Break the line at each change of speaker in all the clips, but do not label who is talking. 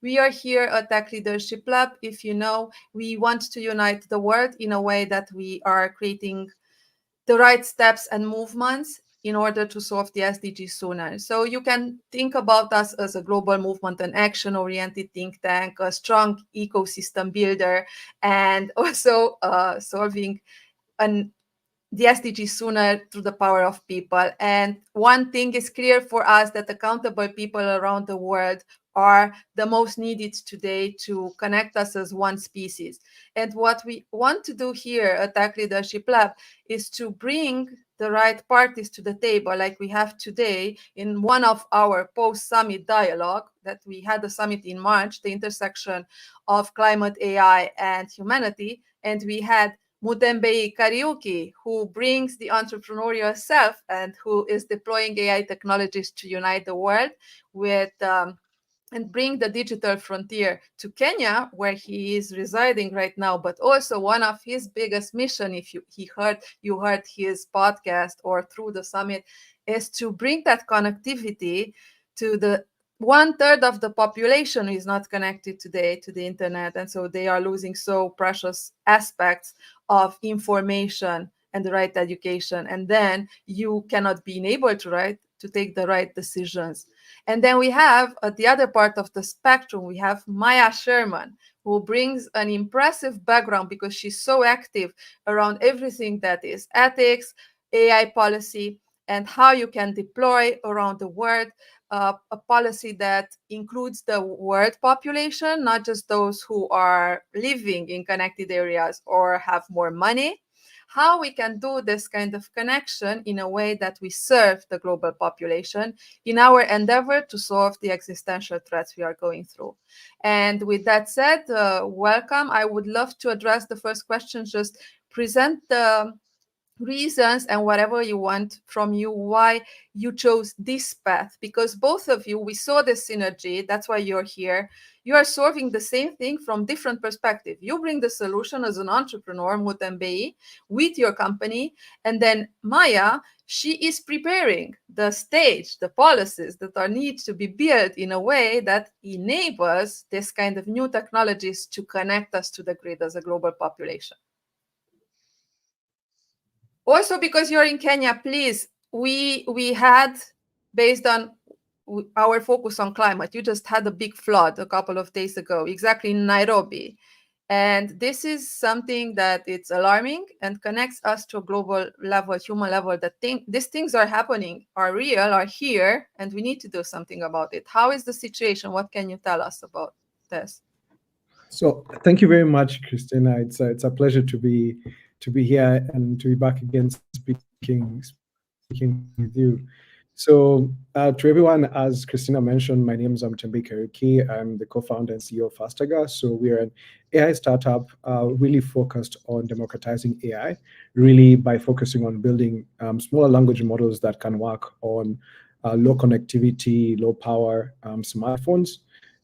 We are here at Tech Leadership Lab. If you know, we want to unite the world in a way that we are creating the right steps and movements in order to solve the SDGs sooner. So you can think about us as a global movement and action-oriented think tank, a strong ecosystem builder, and also solving the SDGs sooner through the power of people. And one thing is clear for us, that accountable people around the world are the most needed today to connect us as one species. And what we want to do here at Tech Leadership Lab is to bring the right parties to the table, like we have today in one of our post-summit dialogue that we had a summit in March, the intersection of climate, AI, and humanity. And we had Mutembei Kariuki, who brings the entrepreneurial self and who is deploying AI technologies to unite the world with and bring the digital frontier to Kenya, where he is residing right now. But also one of his biggest mission, if you heard his podcast or through the summit, is to bring that connectivity to the 1/3 of the population who is not connected today to the internet, and so they are losing so precious aspects of information and the right education, and then you cannot be enabled to take the right decisions. And then we have at the other part of the spectrum, we have Maya Sherman, who brings an impressive background because she's so active around everything that is ethics, AI policy, and how you can deploy around the world a policy that includes the world population, not just those who are living in connected areas or have more money. How we can do this kind of connection in a way that we serve the global population in our endeavor to solve the existential threats we are going through. And with that said, welcome. I would love to address the first question, just present the reasons and whatever you want from you, why you chose this path, because both of you, we saw the synergy. That's why you're here. You are solving the same thing from different perspective. You bring the solution as an entrepreneur, Mutembei, with your company, and then Maya, she is preparing the stage, the policies that are need to be built in a way that enables this kind of new technologies to connect us to the grid as a global population. Also, because you're in Kenya, please, we had, based on our focus on climate, you just had a big flood a couple of days ago, exactly in Nairobi. And this is something that it's alarming and connects us to a global level, human level, that these things are happening, are real, are here, and we need to do something about it. How is the situation? What can you tell us about this?
So thank you very much, Christina. It's a pleasure to be here and to be back again speaking with you. So to everyone, as Christina mentioned, my name is Mutembei Kariuki. I'm the co-founder and CEO of Fastagger. So we're an AI startup really focused on democratizing AI, really by focusing on building smaller language models that can work on low connectivity, low power smartphones,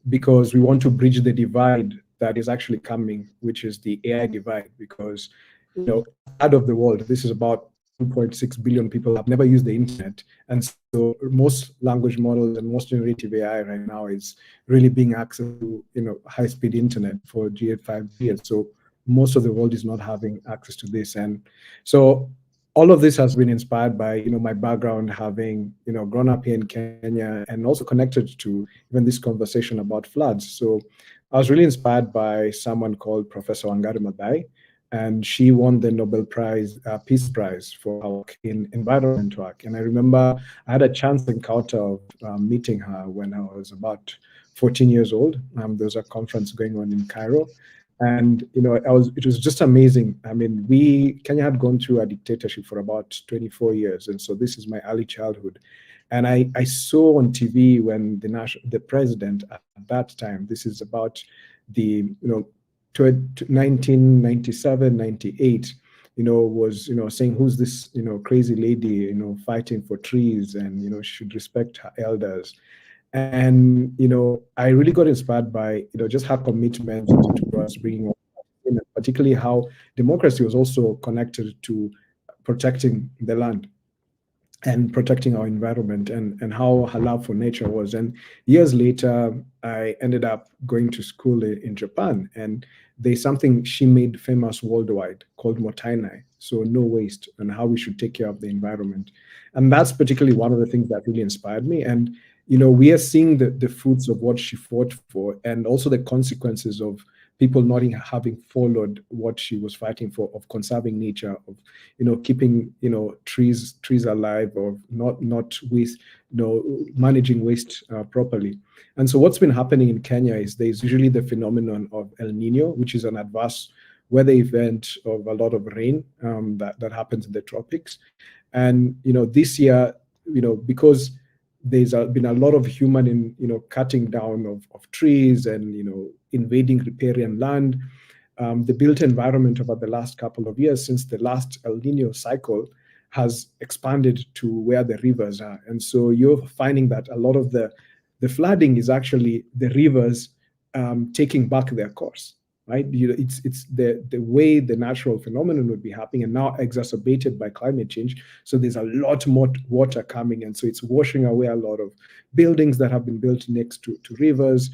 because we want to bridge the divide that is actually coming, which is the AI divide. Because, you know, out of the world, this is about 2.6 billion people have never used the internet, and so most language models and most generative AI right now is really being accessed to, you know, high-speed internet for G8, 5G, and so most of the world is not having access to this. And so all of this has been inspired by, you know, my background, having, you know, grown up here in Kenya and also connected to even this conversation about floods. So I was really inspired by someone called Professor Wangari Maathai, and she won the Nobel Prize, Peace Prize for her work in environment work. And I remember I had a chance encounter of meeting her when I was about 14 years old. There was a conference going on in Cairo. And, you know, it was just amazing. I mean, Kenya had gone through a dictatorship for about 24 years. And so this is my early childhood. And I saw on TV when the president at that time, this is about the, you know, 1997, 98, you know, was, you know, saying, who's this, you know, crazy lady, you know, fighting for trees, and, you know, should respect her elders. And, you know, I really got inspired by, you know, just her commitment towards bringing up, you know, particularly how democracy was also connected to protecting the land. and protecting our environment, and how her love for nature was. And years later, I ended up going to school in Japan, and there's something she made famous worldwide called motainai, so no waste, and how we should take care of the environment. And that's particularly one of the things that really inspired me. And we are seeing the fruits of what she fought for, and also the consequences of people not having followed what she was fighting for, of conserving nature, of keeping trees alive, or not waste, managing waste properly. And so what's been happening in Kenya is there's usually the phenomenon of El Nino, which is an adverse weather event of a lot of rain, that happens in the tropics. And this year, because been a lot of human in cutting down of trees, and invading riparian land, the built environment over the last couple of years, since the last El Nino cycle, has expanded to where the rivers are. And so you're finding that a lot of the flooding is actually the rivers taking back their course, right? It's the way the natural phenomenon would be happening, and now exacerbated by climate change. So there's a lot more water coming, and so it's washing away a lot of buildings that have been built next to rivers,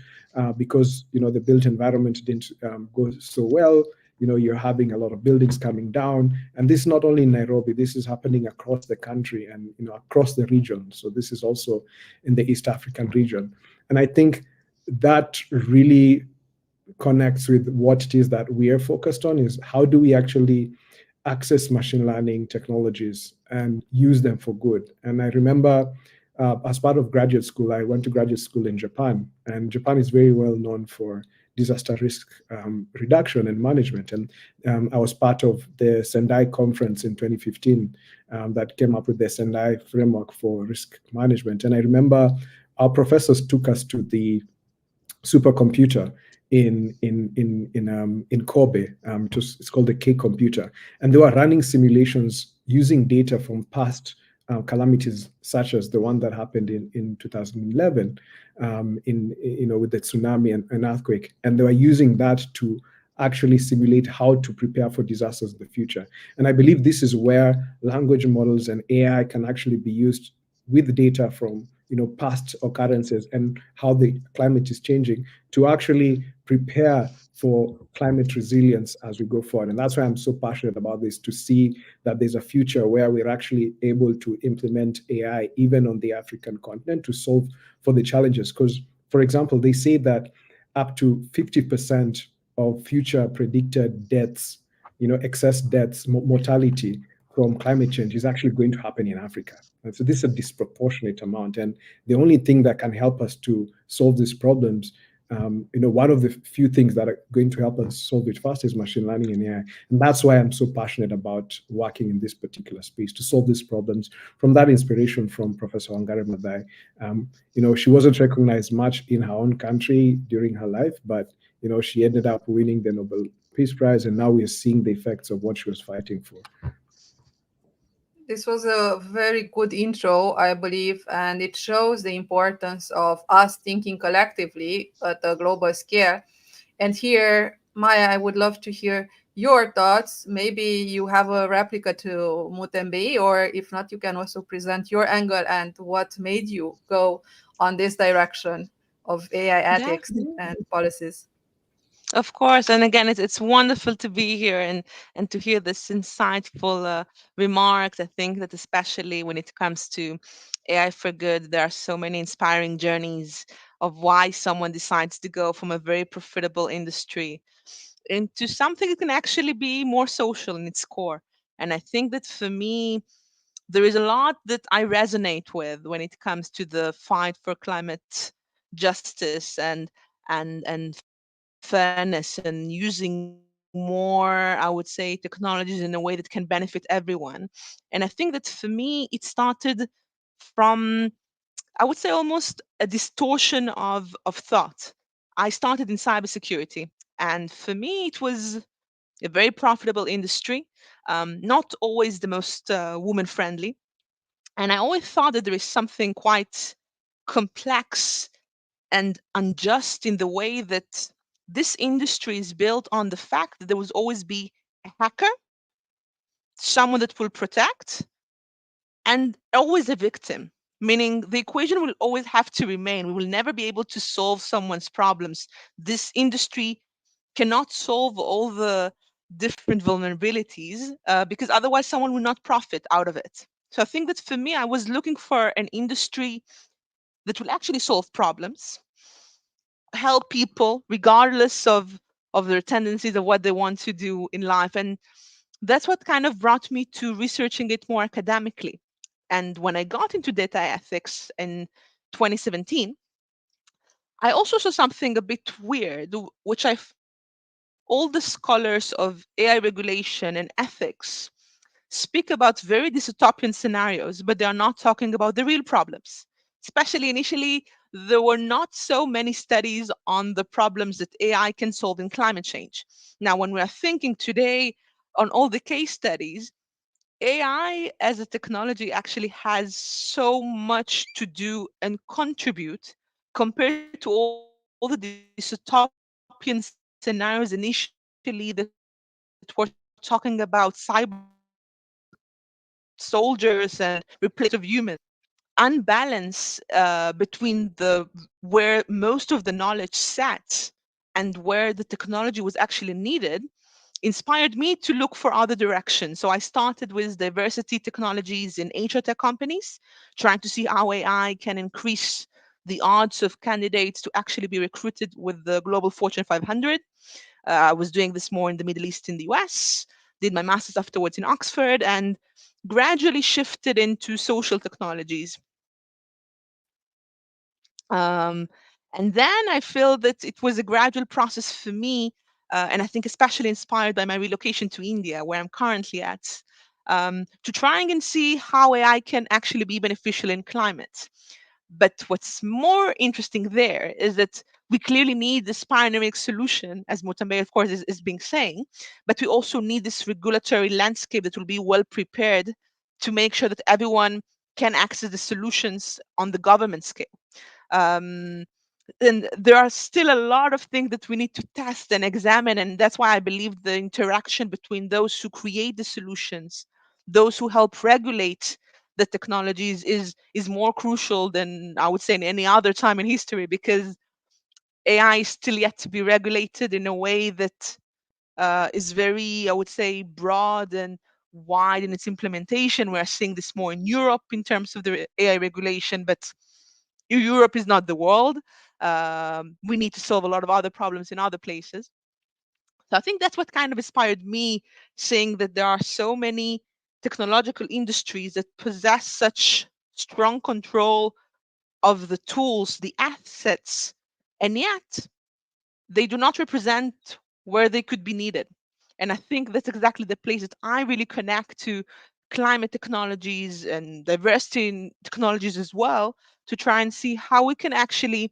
because the built environment didn't go so well. You're having a lot of buildings coming down, and this is not only in Nairobi. This is happening across the country, and across the region. So this is also in the East African region. And I think that really connects with what it is that we are focused on, is how do we actually access machine learning technologies and use them for good. And I remember, as part of graduate school, I went to graduate school in Japan, and Japan is very well known for disaster risk reduction and management. And I was part of the Sendai conference in 2015, that came up with the Sendai framework for risk management. And I remember our professors took us to the supercomputer in Kobe. It's called the K computer, and they were running simulations using data from past calamities, such as the one that happened in 2011, with the tsunami and earthquake, and they were using that to actually simulate how to prepare for disasters in the future. And I believe this is where language models and AI can actually be used with data from past occurrences and how the climate is changing, to actually prepare for climate resilience as we go forward. And that's why I'm so passionate about this, to see that there's a future where we're actually able to implement AI even on the African continent to solve for the challenges. Because, for example, they say that up to 50% of future predicted deaths, excess deaths, mortality from climate change, is actually going to happen in Africa. And so this is a disproportionate amount. And the only thing that can help us to solve these problems, one of the few things that are going to help us solve it fast, is machine learning and AI. And that's why I'm so passionate about working in this particular space to solve these problems. From that inspiration from Professor Wangari Maathai, she wasn't recognized much in her own country during her life, but she ended up winning the Nobel Peace Prize, and now we're seeing the effects of what she was fighting for.
This was a very good intro, I believe, and it shows the importance of us thinking collectively at a global scale. And here, Maya, I would love to hear your thoughts. Maybe you have a replica to Mutembei, or if not, you can also present your angle and what made you go on this direction of AI
Yeah,
ethics and policies.
of course. And again, it's wonderful to be here and to hear this insightful remarks. I think that especially when it comes to AI for good, there are so many inspiring journeys of why someone decides to go from a very profitable industry into something that can actually be more social in its core. And I think that for me, there is a lot that I resonate with when it comes to the fight for climate justice and fairness, and using more, I would say, technologies in a way that can benefit everyone. And I think that for me, it started from, I would say, almost a distortion of thought. I started in cybersecurity, and for me, it was a very profitable industry, not always the most woman friendly. And I always thought that there is something quite complex and unjust in the way that this industry is built on the fact that there will always be a hacker, someone that will protect, and always a victim, meaning the equation will always have to remain. We will never be able to solve someone's problems. This industry cannot solve all the different vulnerabilities because otherwise someone will not profit out of it. So I think that for me, I was looking for an industry that will actually solve problems, help people regardless of their tendencies of what they want to do in life. And that's what kind of brought me to researching it more academically. And when I got into data ethics in 2017, I also saw something a bit weird, which I found all the scholars of AI regulation and ethics speak about very dystopian scenarios, but they are not talking about the real problems. Especially initially, there were not so many studies on the problems that AI can solve in climate change. Now, when we are thinking today on all the case studies, AI as a technology actually has so much to do and contribute compared to all the dystopian scenarios initially that were talking about cyber soldiers and replacement of humans. Unbalance between where most of the knowledge sat and where the technology was actually needed inspired me to look for other directions. So I started with diversity technologies in HR tech companies, trying to see how AI can increase the odds of candidates to actually be recruited with the global Fortune 500. I was doing this more in the Middle East, in the US, did my master's afterwards in Oxford, and gradually shifted into social technologies. Um, and then I feel that it was a gradual process for me, and I think especially inspired by my relocation to India, where I'm currently at, to trying and see how AI can actually be beneficial in climate. But what's more interesting there is that we clearly need this pioneering solution, as Mutembei, of course, is being saying, but we also need this regulatory landscape that will be well prepared to make sure that everyone can access the solutions on the government scale. Um, and there are still a lot of things that we need to test and examine, and that's why I believe the interaction between those who create the solutions, those who help regulate the technologies is more crucial than I would say in any other time in history, because AI is still yet to be regulated in a way that is very, I would say, broad and wide in its implementation. We're seeing this more in Europe in terms of the AI regulation, but Europe is not the world. We need to solve a lot of other problems in other places. So I think that's what kind of inspired me, seeing that there are so many technological industries that possess such strong control of the tools, the assets, and yet they do not represent where they could be needed. And I think that's exactly the place that I really connect to climate technologies and diversity in technologies as well, to try and see how we can actually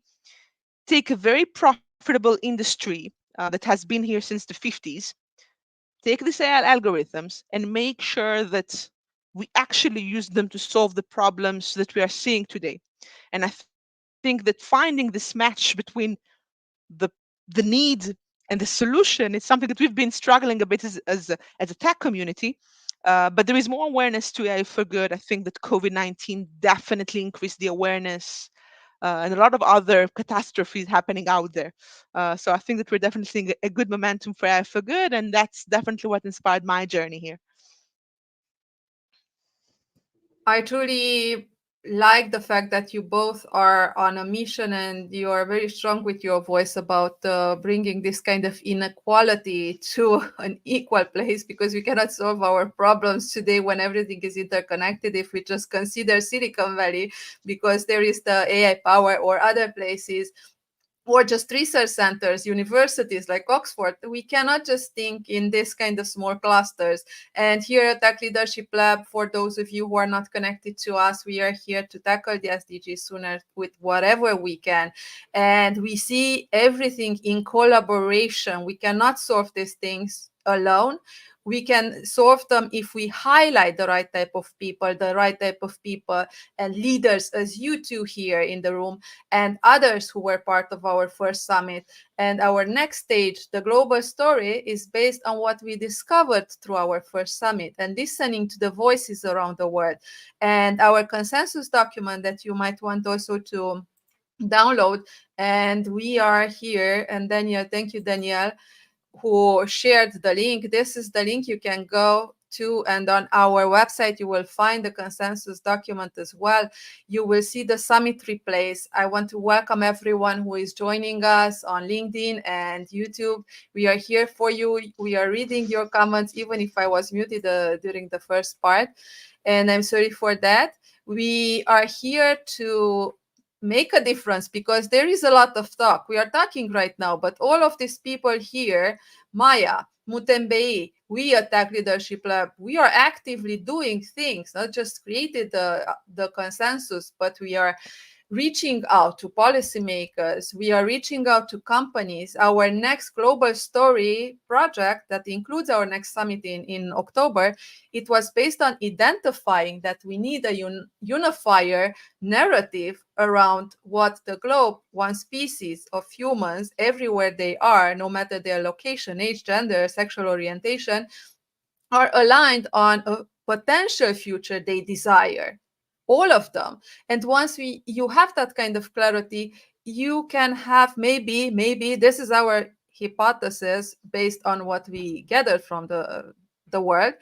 take a very profitable industry that has been here since the 50s, take these AI algorithms and make sure that we actually use them to solve the problems that we are seeing today. And I think that finding this match between the the need and the solution is something that we've been struggling a bit as a tech community. But there is more awareness to AI for good. I think that COVID-19 definitely increased the awareness, and a lot of other catastrophes happening out there. So I think that we're definitely seeing a good momentum for AI for good, and that's definitely what inspired my journey here.
I truly like the fact that you both are on a mission and you are very strong with your voice about bringing this kind of inequality to an equal place, because we cannot solve our problems today when everything is interconnected if we just consider Silicon Valley, because there is the AI power, or other places, or just research centers, universities like Oxford. We cannot just think in this kind of small clusters. And here at Tech Leadership Lab, for those of you who are not connected to us, we are here to tackle the SDGs sooner with whatever we can. And we see everything in collaboration. We cannot solve these things alone. we can solve them if we highlight the right type of people and leaders as you two here in the room and others who were part of our first summit. And our next stage, the global story, is based on what we discovered through our first summit and listening to the voices around the world. And our consensus document that you might want also to download. And we are here. And Danielle, thank you, Danielle, who shared the link. This is the link you can go to, and on our website you will find the consensus document as well. You will see the summit replays. I want to welcome everyone who is joining us on LinkedIn and YouTube. We are here for you. We are reading your comments, even if I was muted during the first part, and I'm sorry for that. We are here to make a difference because there is a lot of talk. We are talking right now, but all of these people here, Maya, Mutembei, we at Tech Leadership Lab, we are actively doing things, not just created the consensus, but we are reaching out to policymakers. We are reaching out to companies. Our next global story project that includes our next summit in October, it was based on identifying that we need a unifier narrative around what the globe, one species of humans, everywhere they are, no matter their location, age, gender, sexual orientation, are aligned on a potential future they desire, all of them. And once you have that kind of clarity, you can have maybe this is our hypothesis based on what we gathered from the world,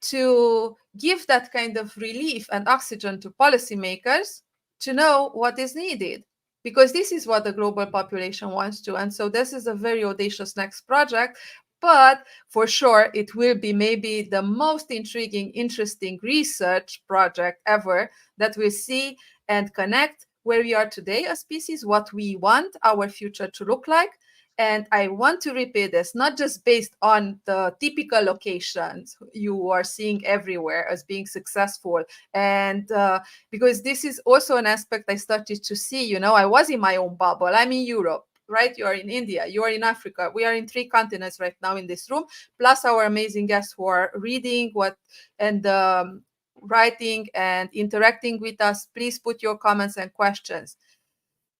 to give that kind of relief and oxygen to policymakers to know what is needed, because this is what the global population wants to. And so this is a very audacious next project, but for sure it will be maybe the most intriguing, interesting research project ever that will see and connect where we are today as species, what we want our future to look like. And I want to repeat this, not just based on the typical locations you are seeing everywhere as being successful. And because this is also an aspect I started to see, I was in my own bubble. I'm in Europe, right? You are in India, you are in Africa. We are in 3 continents right now in this room, plus our amazing guests who are reading and writing and interacting with us. Please put your comments and questions.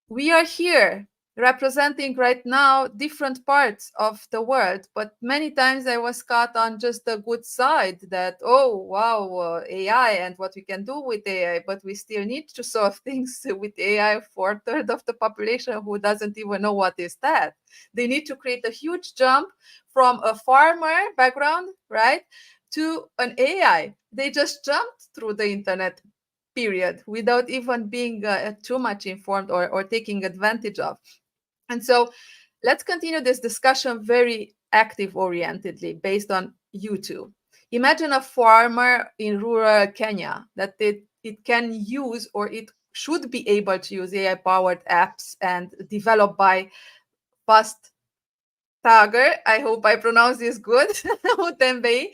We are here representing right now different parts of the world, but many times I was caught on just the good side that, oh, wow, AI and what we can do with AI, but we still need to solve things with AI for a third of the population who doesn't even know what is that. They need to create a huge jump from a farmer background, right, to an AI. They just jumped through the internet, period, without even being too much informed or taking advantage of. And so let's continue this discussion very active orientedly based on you two. Imagine a farmer in rural Kenya that it can use, or it should be able to use, AI-powered apps and developed by Fastagger. I hope I pronounce this good. Mutembei,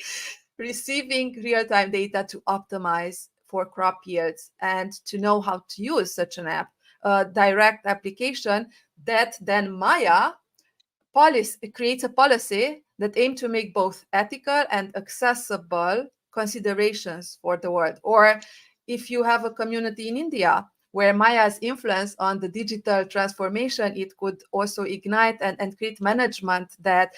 receiving real-time data to optimize for crop yields and to know how to use such an app, a direct application that then Maya creates a policy that aims to make both ethical and accessible considerations for the world. Or if you have a community in India where Maya's influence on the digital transformation, it could also ignite and create management that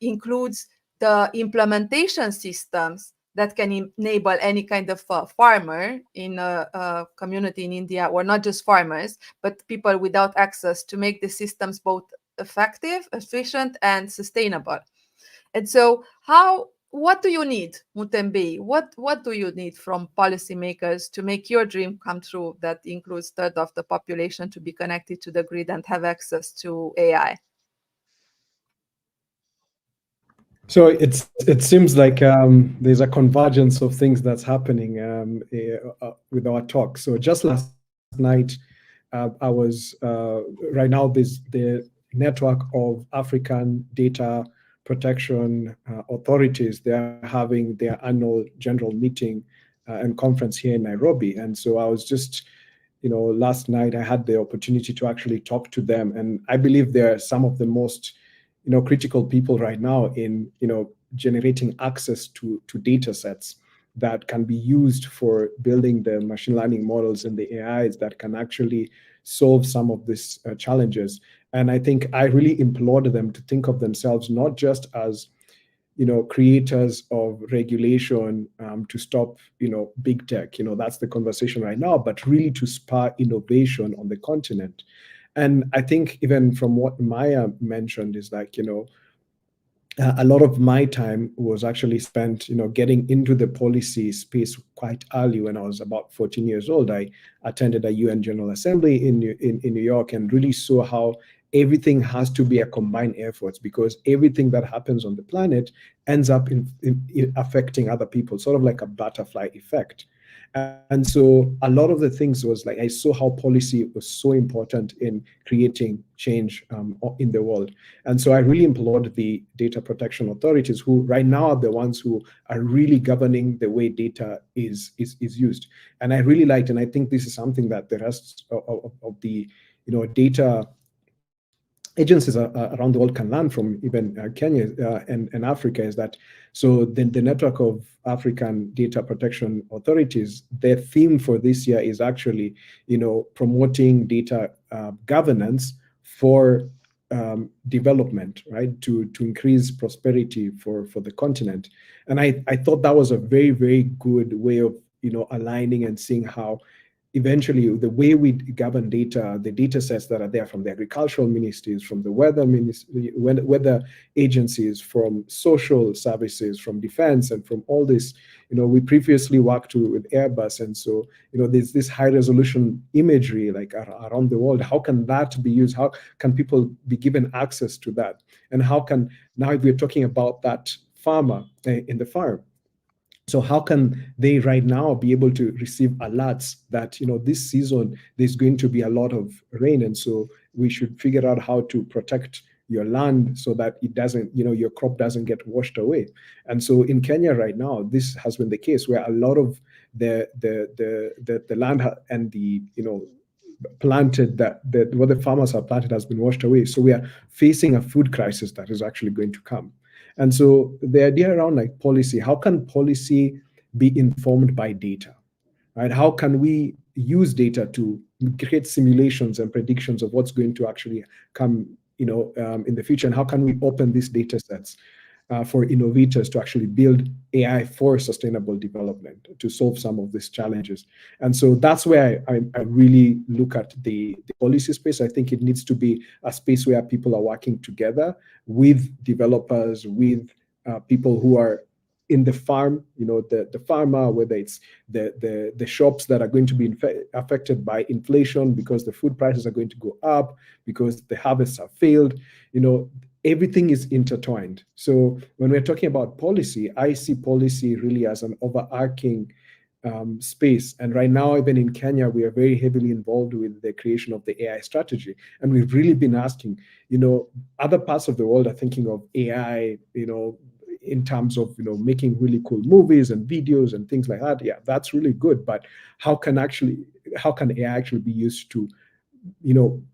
includes the implementation systems that can enable any kind of farmer in a community in India, or not just farmers, but people without access, to make the systems both effective, efficient, and sustainable. And so what do you need, Mutembei? What do you need from policymakers to make your dream come true that includes a third of the population to be connected to the grid and have access to AI?
So it seems like there's a convergence of things that's happening with our talk. So just last night, I was right now there's the network of African data protection authorities. They're having their annual general meeting and conference here in Nairobi, and so I was just, last night I had the opportunity to actually talk to them, and I believe they're some of the most critical people right now in generating access to data sets that can be used for building the machine learning models and the AIs that can actually solve some of these challenges. And I think I really implore them to think of themselves not just as creators of regulation to stop big tech. That's the conversation right now, but really to spur innovation on the continent. And I think even from what Maya mentioned is like, a lot of my time was actually spent, getting into the policy space quite early. When I was about 14 years old, I attended a UN General Assembly in New York and really saw how everything has to be a combined effort, because everything that happens on the planet ends up in affecting other people, sort of like a butterfly effect. And so a lot of the things was like, I saw how policy was so important in creating change in the world. And so I really implored the data protection authorities, who right now are the ones who are really governing the way data is used. And I really liked, and I think this is something that the rest of the data agencies around the world can learn from, even Kenya and Africa, is that so the network of African data protection authorities, their theme for this year is actually promoting data governance for development, right, to increase prosperity for the continent. And I thought that was a very, very good way of aligning and seeing how eventually the way we govern data, the data sets that are there from the agricultural ministries, from the weather agencies, from social services, from defense, and from all this, we previously worked with Airbus. And so, there's this high resolution imagery like around the world. How can that be used? How can people be given access to that? And how can, now if we're talking about that farmer in the farm, so how can they right now be able to receive alerts that this season there's going to be a lot of rain, and so we should figure out how to protect your land so that it doesn't, your crop doesn't get washed away. And so in Kenya right now, this has been the case where a lot of the land and the planted that what the farmers have planted has been washed away. So we are facing a food crisis that is actually going to come. And so the idea around like policy, how can policy be informed by data, right? How can we use data to create simulations and predictions of what's going to actually come, in the future? And how can we open these data sets for innovators to actually build AI for sustainable development to solve some of these challenges? And so that's where I really look at the policy space. I think it needs to be a space where people are working together with developers, with people who are in the farm, the farmer, whether it's the shops that are going to be affected by inflation because the food prices are going to go up, because the harvests have failed, everything is intertwined. So when we're talking about policy, I see policy really as an overarching space. And right now, even in Kenya, we are very heavily involved with the creation of the AI strategy. And we've really been asking, other parts of the world are thinking of AI, in terms of, making really cool movies and videos and things like that. Yeah, that's really good. But how can AI actually be used to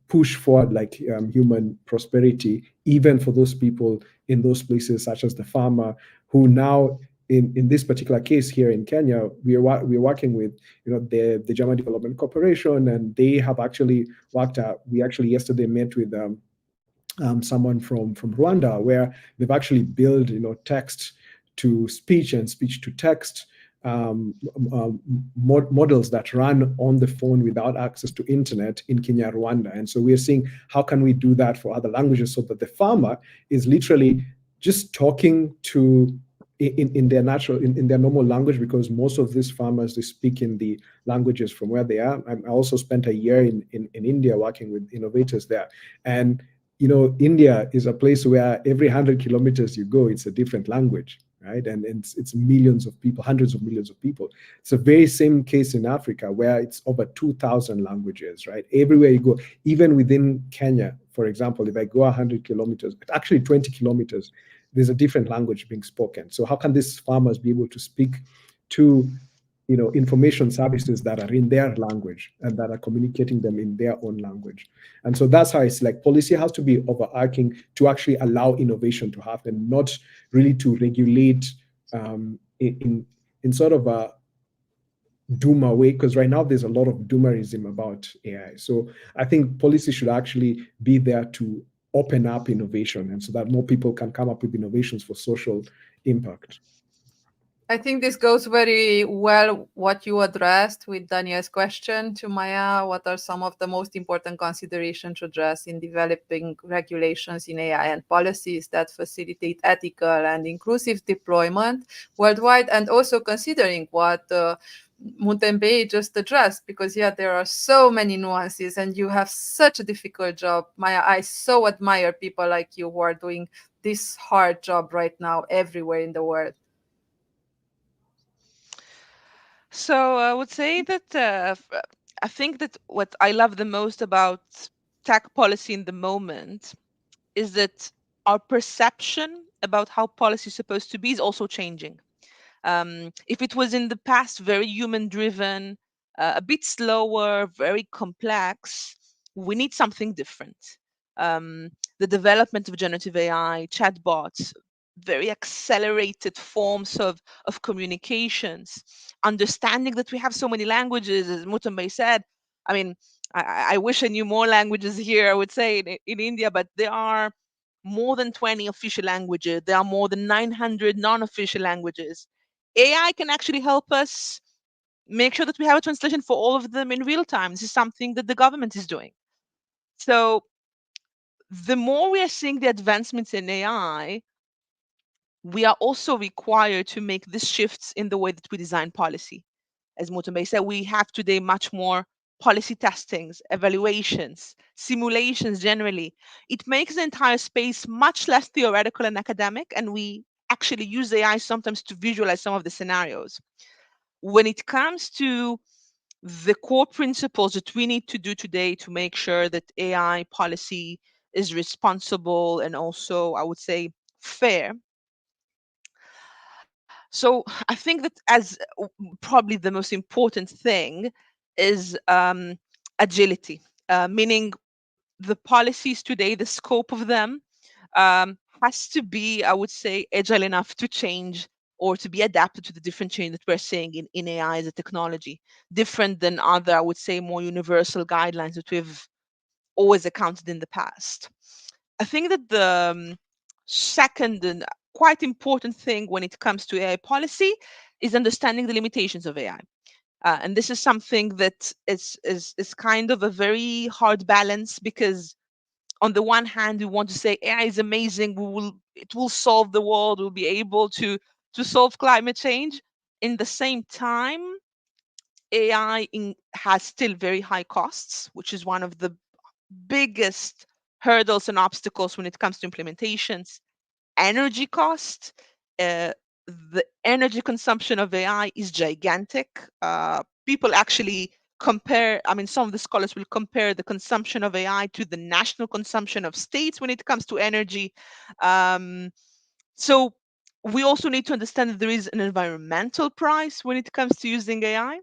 push forward like human prosperity, even for those people in those places, such as the farmer, who now, in this particular case here in Kenya, we're working with the German Development Corporation, and they have actually worked out. We actually yesterday met with someone from Rwanda, where they've actually built text to speech and speech to text models that run on the phone without access to internet in Kenya, Rwanda. And so we're seeing how can we do that for other languages, so that the farmer is literally just talking to in their normal language, because most of these farmers, they speak in the languages from where they are. I also spent a year in India working with innovators there. And India is a place where every 100 kilometers you go, it's a different language, right? And it's millions of people, hundreds of millions of people. It's the very same case in Africa, where it's over 2,000 languages, right? Everywhere you go, even within Kenya, for example, if I go 100 kilometers, actually 20 kilometers, there's a different language being spoken. So how can these farmers be able to speak to information services that are in their language and that are communicating them in their own language. And so that's how it's like policy has to be overarching to actually allow innovation to happen, not really to regulate in sort of a doomer way, because right now there's a lot of doomerism about AI. So I think policy should actually be there to open up innovation, and so that more people can come up with innovations for social impact.
I think this goes very well what you addressed with Daniel's question to Maya. What are some of the most important considerations to address in developing regulations in AI and policies that facilitate ethical and inclusive deployment worldwide? And also considering what Mutembei just addressed, because there are so many nuances and you have such a difficult job. Maya, I so admire people like you who are doing this hard job right now everywhere in the world.
So I would say that I think that what I love the most about tech policy in the moment is that our perception about how policy is supposed to be is also changing. If it was in the past very human driven, a bit slower, very complex, we need something different. The development of generative AI, chatbots, very accelerated forms of communications, understanding that we have so many languages, as Mutembei said. I mean, I wish I knew more languages here, I would say, in India, but there are more than 20 official languages. There are more than 900 non-official languages. AI can actually help us make sure that we have a translation for all of them in real time. This is something that the government is doing. So the more we are seeing the advancements in AI, we are also required to make these shifts in the way that we design policy. As Mutembei said, we have today much more policy testings, evaluations, simulations generally. It makes the entire space much less theoretical and academic, and we actually use AI sometimes to visualize some of the scenarios. When it comes to the core principles that we need to do today to make sure that AI policy is responsible and also, I would say, fair. So I think that as probably the most important thing is agility, meaning the policies today, the scope of them has to be, I would say, agile enough to change or to be adapted to the different change that we're seeing in AI as a technology, different than other, I would say, more universal guidelines that we've always accounted in the past. I think that the second and quite important thing when it comes to AI policy is understanding the limitations of AI. And this is something that is kind of a very hard balance, because on the one hand we want to say AI is amazing, it will solve the world, we'll be able to solve climate change. In the same time, has still very high costs, which is one of the biggest hurdles and obstacles when it comes to implementations. Energy cost, the energy consumption of AI is gigantic. People actually compare, I mean, some of the scholars will compare the consumption of AI to the national consumption of states when it comes to energy. So we also need to understand that there is an environmental price when it comes to using AI.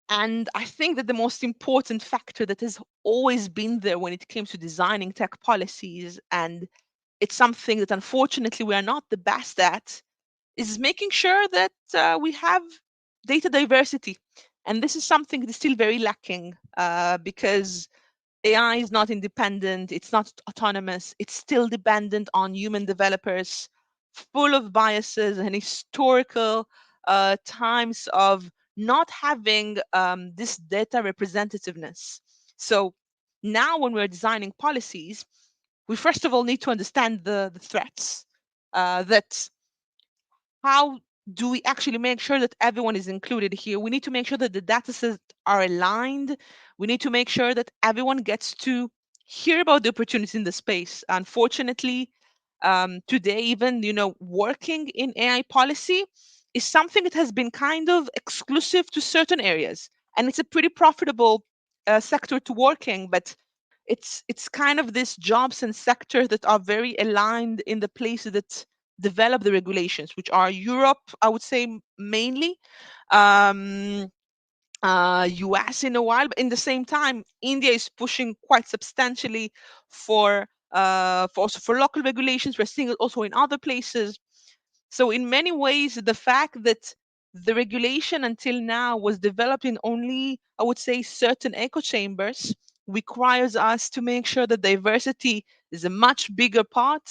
And I think that the most important factor that has always been there when it came to designing tech policies, and it's something that unfortunately we are not the best at, is making sure that we have data diversity. And this is something that is still very lacking, because AI is not independent, it's not autonomous, it's still dependent on human developers, full of biases and historical times of not having this data representativeness. So now, when we're designing policies, we first of all need to understand the threats. That how do we actually make sure that everyone is included here? We need to make sure that the data sets are aligned. We need to make sure that everyone gets to hear about the opportunities in the space. Unfortunately, today, even working in AI policy is something that has been kind of exclusive to certain areas, and it's a pretty profitable sector to work in, but it's kind of this jobs and sector that are very aligned in the places that develop the regulations, which are Europe, I would say, mainly, US in a while, but in the same time, India is pushing quite substantially for local regulations. We're seeing it also in other places. So in many ways, the fact that the regulation until now was developed in only, I would say, certain echo chambers requires us to make sure that diversity is a much bigger part.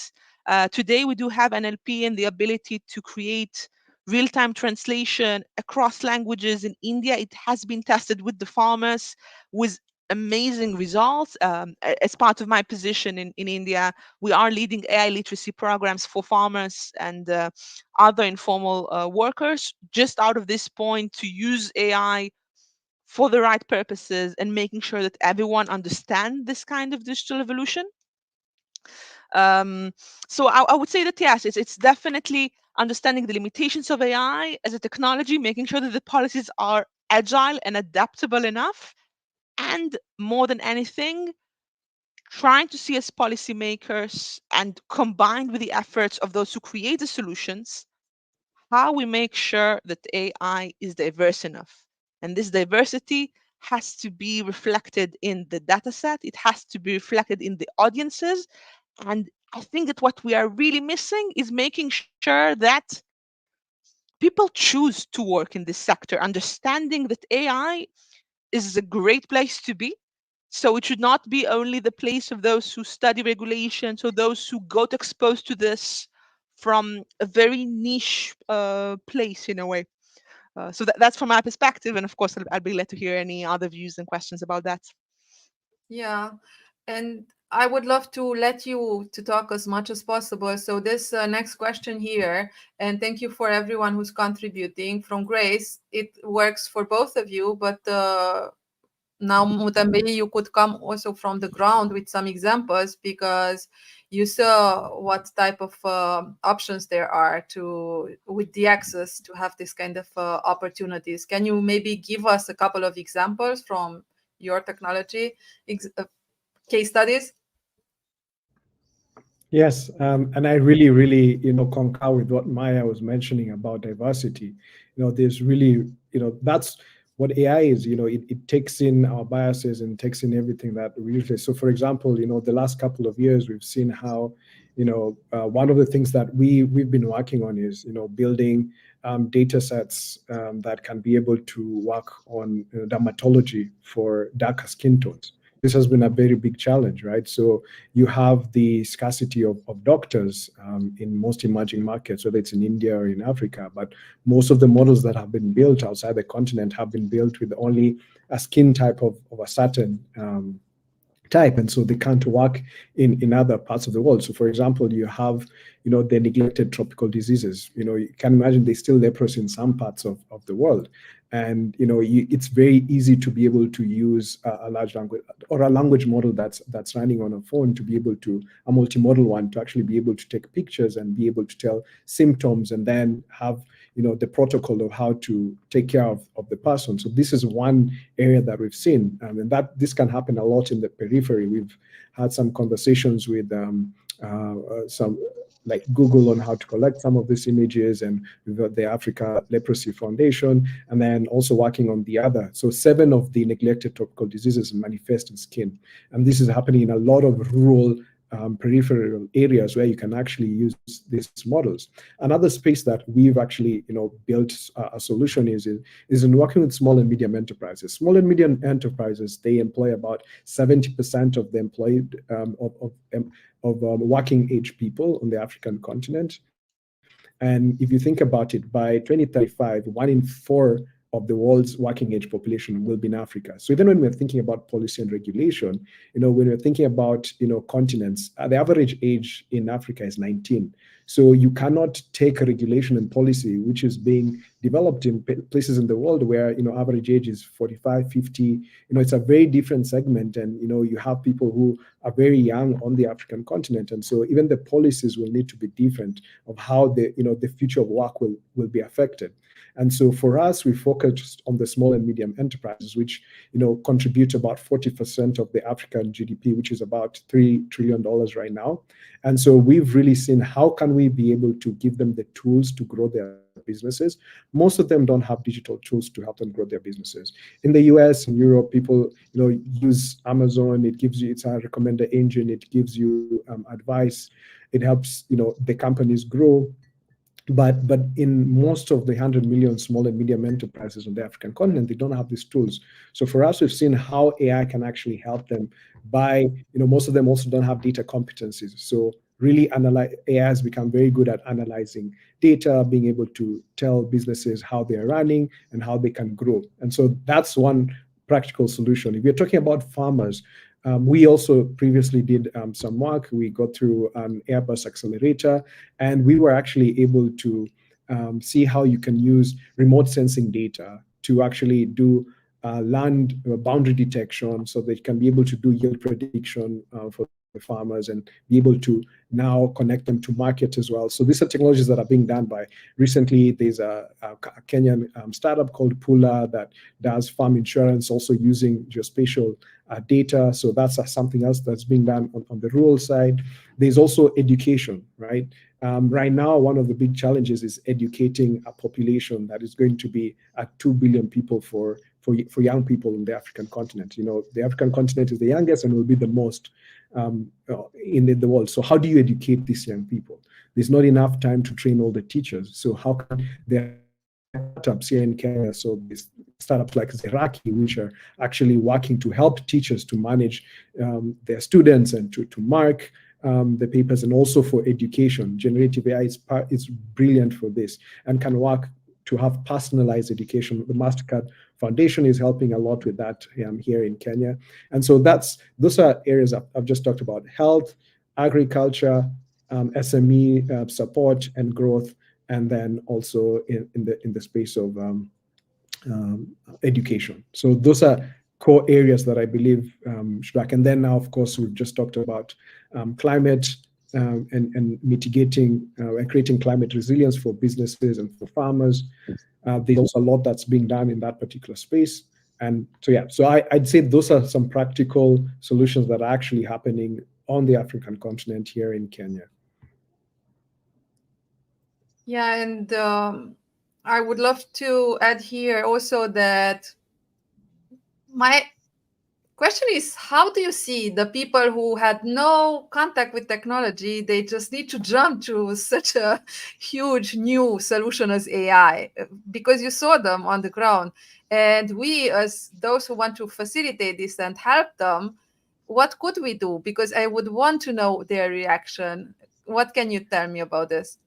Today, we do have NLP and the ability to create real-time translation across languages. In India, it has been tested with the farmers with amazing results. As part of my position in India, we are leading AI literacy programs for farmers and other informal workers, just out of this point to use AI for the right purposes and making sure that everyone understands this kind of digital evolution. Um, so I would say that yes, it's definitely understanding the limitations of AI as a technology, making sure that the policies are agile and adaptable enough, and more than anything, trying to see as policymakers and combined with the efforts of those who create the solutions, how we make sure that AI is diverse enough. And this diversity has to be reflected in the data set, it has to be reflected in the audiences. And I think that what we are really missing is making sure that people choose to work in this sector, understanding that AI is a great place to be. So it should not be only the place of those who study regulations or those who got exposed to this from a very niche place in a way. So that's from my perspective. And of course, I'll be glad to hear any other views and questions about that.
Yeah, and I would love to let you to talk as much as possible. So this next question here, and thank you for everyone who's contributing from Grace. It works for both of you, but now Mutembei, you could come also from the ground with some examples because you saw what type of options there are to with the access to have this kind of opportunities. Can you maybe give us a couple of examples from your technology case studies?
Yes, and I really, really, concur with what Maya was mentioning about diversity. There's really, that's what AI is. It takes in our biases and takes in everything that we usually. So, for example, the last couple of years, we've seen how, one of the things that we've been working on is, building data sets that can be able to work on dermatology for darker skin tones. This has been a very big challenge, right? So you have the scarcity of doctors in most emerging markets, whether it's in India or in Africa, but most of the models that have been built outside the continent have been built with only a skin type of a certain type, and so they can't work in other parts of the world. So for example, you have the neglected tropical diseases. You can imagine there's still leprosy in some parts of the world, and it's very easy to be able to use a large language or a language model that's running on a phone to be able to, a multimodal one, to actually be able to take pictures and be able to tell symptoms and then have the protocol of how to take care of the person. So this is one area that we've seen, and that this can happen a lot in the periphery. We've had some conversations with some like Google on how to collect some of these images, and we've got the Africa Leprosy Foundation, and then also working on the other. So 7 of the neglected tropical diseases manifest in skin, and this is happening in a lot of rural peripheral areas where you can actually use these models. Another space that we've actually built a solution is in working with small and medium enterprises. Small and medium enterprises, they employ about 70% of the employed of working age people on the African continent. And if you think about it, by 2035, 1 in 4 of the world's working age population will be in Africa. So even when we're thinking about policy and regulation, when we're thinking about, continents, the average age in Africa is 19. So you cannot take a regulation and policy, which is being developed in places in the world where, average age is 45, 50, it's a very different segment. And, you have people who are very young on the African continent. And so even the policies will need to be different of how the future of work will be affected. And so for us, we focused on the small and medium enterprises, which contribute about 40% of the African GDP, which is about $3 trillion right now. And so we've really seen how can we be able to give them the tools to grow their businesses. Most of them don't have digital tools to help them grow their businesses. In the US and Europe, people use Amazon. It's a recommender engine. It gives you advice. It helps the companies grow. But in most of the 100 million small and medium enterprises on the African continent, they don't have these tools. So for us, we've seen how AI can actually help them by, most of them also don't have data competencies. So really AI has become very good at analyzing data, being able to tell businesses how they're running and how they can grow. And so that's one practical solution. If you're talking about farmers, we also previously did some work. We got through an Airbus accelerator, and we were actually able to see how you can use remote sensing data to actually do land boundary detection, so that you can be able to do yield prediction for the farmers and be able to now connect them to market as well. So these are technologies that are being done by, recently there's a Kenyan startup called Pula that does farm insurance, also using geospatial data. So that's something else that's being done on the rural side. There's also education, right? Right now, one of the big challenges is educating a population that is going to be at 2 billion people for young people in the African continent. The African continent is the youngest and will be the most in the world. So how do you educate these young people? There's not enough time to train all the teachers. So how can there are startups here in Kenya? So these startups like Zeraki, which are actually working to help teachers to manage their students and to mark the papers, and also for education. Generative AI is brilliant for this and can work to have personalized education. The MasterCard Foundation is helping a lot with that here in Kenya. And so those are areas I've just talked about: health, agriculture, SME support and growth, and then also in the space of education. So those are core areas that I believe should work. And then now, of course, we've just talked about climate and mitigating and creating climate resilience for businesses and for farmers. There's also a lot that's being done in that particular space. And so I'd say those are some practical solutions that are actually happening on the African continent here in Kenya.
Yeah, and I would love to add here also that my question is, how do you see the people who had no contact with technology, they just need to jump to such a huge new solution as AI, because you saw them on the ground. And we, as those who want to facilitate this and help them, what could we do? Because I would want to know their reaction. What can you tell me about this?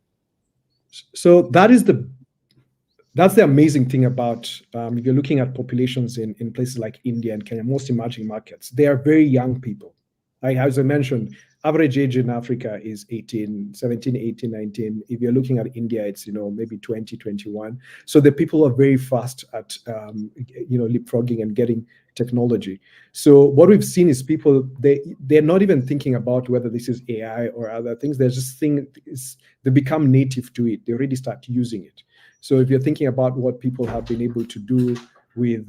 So that's the amazing thing about if you're looking at populations in places like India and Kenya, most emerging markets, they are very young people. As I mentioned, average age in Africa is 17, 18, 19. If you're looking at India, it's maybe 20, 21. So the people are very fast at leapfrogging and getting technology. So what we've seen is people, they're not even thinking about whether this is AI or other things. They're just they become native to it. They already start using it. So if you're thinking about what people have been able to do with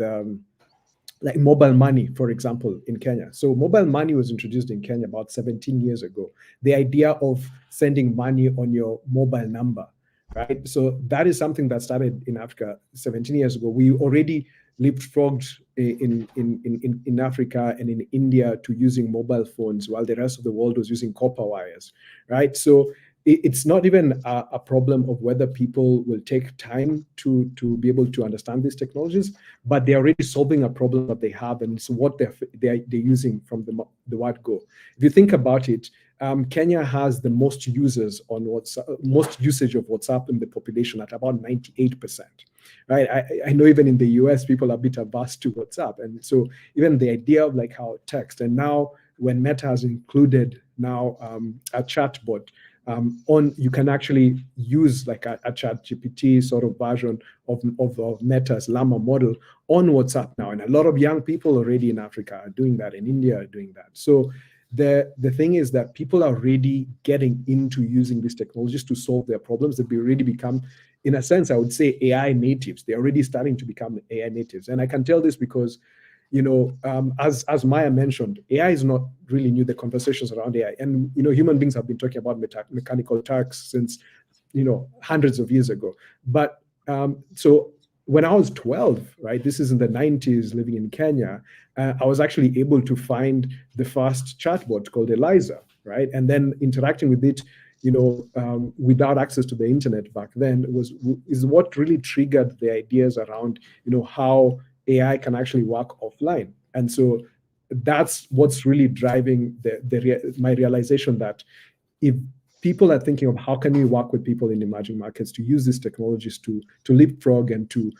like mobile money, for example, in Kenya. So mobile money was introduced in Kenya about 17 years ago. The idea of sending money on your mobile number, right? So that is something that started in Africa 17 years ago. We already leapfrogged in Africa and in India to using mobile phones, while the rest of the world was using copper wires, right? So it's not even a problem of whether people will take time to be able to understand these technologies, but they're already solving a problem that they have, and it's what they're using from the word go. If you think about it, Kenya has the most users on WhatsApp, most usage of WhatsApp in the population at about 98%. Right? I know even in the US, people are a bit averse to WhatsApp, and so even the idea of like how text, and now when Meta has included now a chatbot. You can actually use like a chat GPT sort of version of Meta's Llama model on WhatsApp now. And a lot of young people already in Africa are doing that, in India are doing that. So the thing is that people are already getting into using these technologies to solve their problems. They've already become, in a sense, I would say AI natives. They're already starting to become AI natives. And I can tell this because, as Maya mentioned, AI is not really new. The conversations around AI, and human beings have been talking about mechanical Turks since hundreds of years ago. But so when I was 12, right, this is in the 90s, living in Kenya, I was actually able to find the first chatbot called Eliza, right, and then interacting with it, without access to the internet back then is what really triggered the ideas around, how AI can actually work offline. And so that's what's really driving my realization that if people are thinking of how can we work with people in emerging markets to use these technologies to leapfrog and to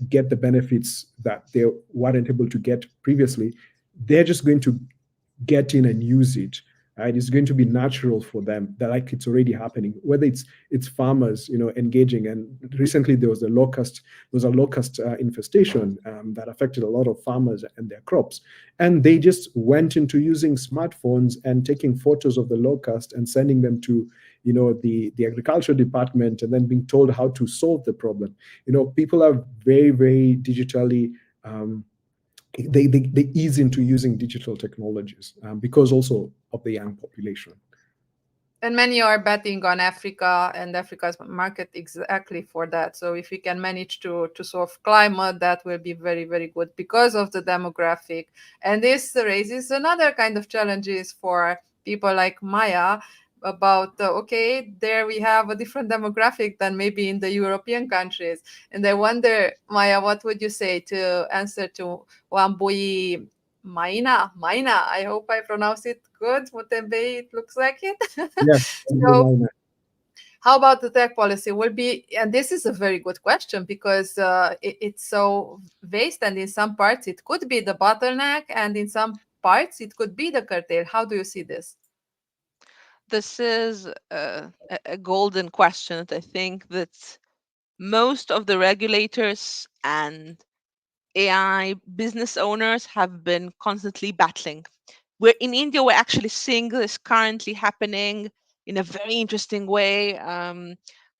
get the benefits that they weren't able to get previously, they're just going to get in and use it. Right? It's going to be natural for them, that like it's already happening. Whether it's farmers, engaging. And recently there was a locust infestation that affected a lot of farmers and their crops, and they just went into using smartphones and taking photos of the locust and sending them to the agriculture department, and then being told how to solve the problem. People are very, very digitally. They ease into using digital technologies because also of the young population.
And many are betting on Africa and Africa's market exactly for that. So if we can manage to solve climate, that will be very, very good because of the demographic. And this raises another kind of challenges for people like Maya about, okay, there we have a different demographic than maybe in the European countries. And I wonder, Maya, what would you say to answer to Wambui Maina. I hope I pronounce it good. Mutembei, it looks like it.
Yes.
So, how about the tech policy will be? And this is a very good question because it's so vast, and in some parts it could be the bottleneck, and in some parts it could be the curtail. How do you see this?
This is a golden question that I think that most of the regulators and AI business owners have been constantly battling. We're in India, we're actually seeing this currently happening in a very interesting way.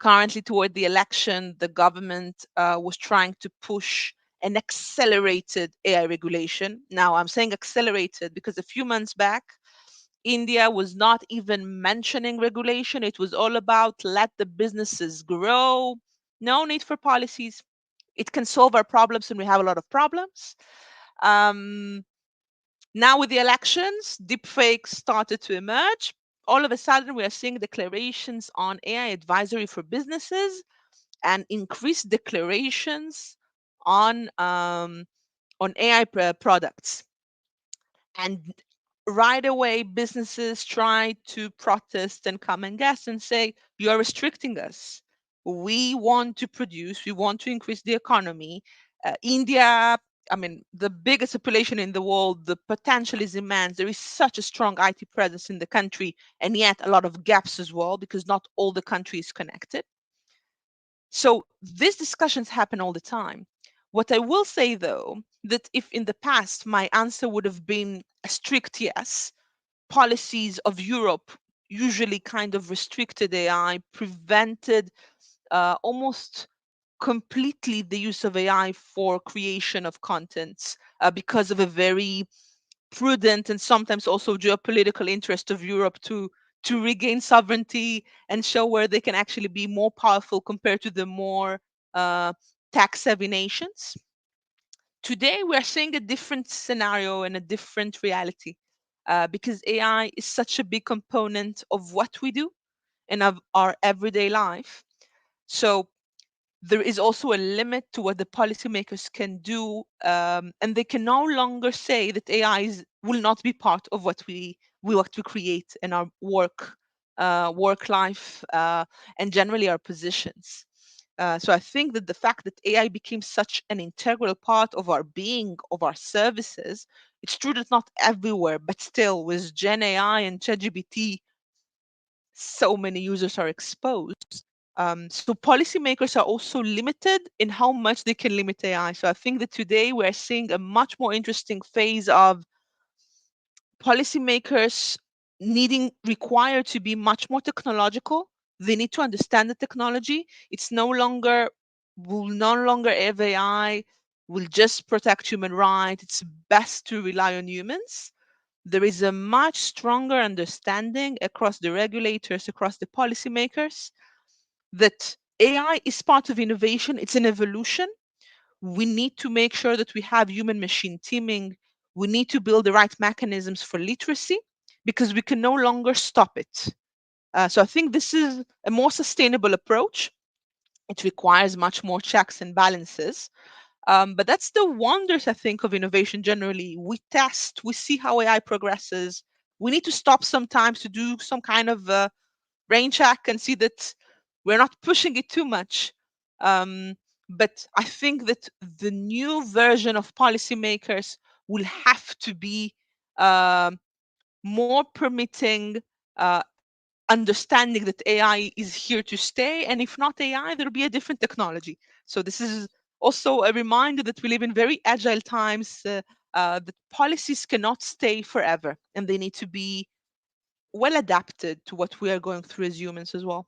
Currently, toward the election, the government was trying to push an accelerated AI regulation. Now, I'm saying accelerated because a few months back, India was not even mentioning regulation. It was all about let the businesses grow, no need for policies. It can solve our problems, and we have a lot of problems. Um, Now, with the elections, deepfakes started to emerge. All of a sudden, we are seeing declarations on AI advisory for businesses and increased declarations on AI products. And right away, businesses try to protest and come and guess and say, you are restricting us. We want to produce, we want to increase the economy. India, I mean, the biggest population in the world, the potential is immense. There is such a strong IT presence in the country, and yet a lot of gaps as well, because not all the country is connected. So these discussions happen all the time. What I will say, though, that if in the past my answer would have been a strict yes, policies of Europe usually kind of restricted AI, prevented almost completely the use of AI for creation of contents because of a very prudent and sometimes also geopolitical interest of Europe to regain sovereignty and show where they can actually be more powerful compared to the more tax-savvy nations. Today, we are seeing a different scenario and a different reality because AI is such a big component of what we do and of our everyday life. So there is also a limit to what the policymakers can do, and they can no longer say that will not be part of what we create in our work life, and generally our positions. So I think that the fact that AI became such an integral part of our being, of our services, it's true that not everywhere, but still with Gen AI and ChatGPT, so many users are exposed. So policymakers are also limited in how much they can limit AI. So I think that today we're seeing a much more interesting phase of policymakers required to be much more technological. They need to understand the technology. It's no longer will no longer have AI will just protect human rights. It's best to rely on humans. There is a much stronger understanding across the regulators, across the policymakers, that AI is part of innovation. It's an evolution. We need to make sure that we have human machine teaming. We need to build the right mechanisms for literacy because we can no longer stop it. So I think this is a more sustainable approach. It requires much more checks and balances. But that's the wonders, I think, of innovation generally. We test, we see how AI progresses. We need to stop sometimes to do some kind of brain check and see that we're not pushing it too much. Um, but I think that the new version of policymakers will have to be um more permitting, uh, understanding that AI is here to stay. And if not AI, there'll be a different technology. So this is also a reminder that we live in very agile times, that policies cannot stay forever and they need to be well adapted to what we are going through as humans as well.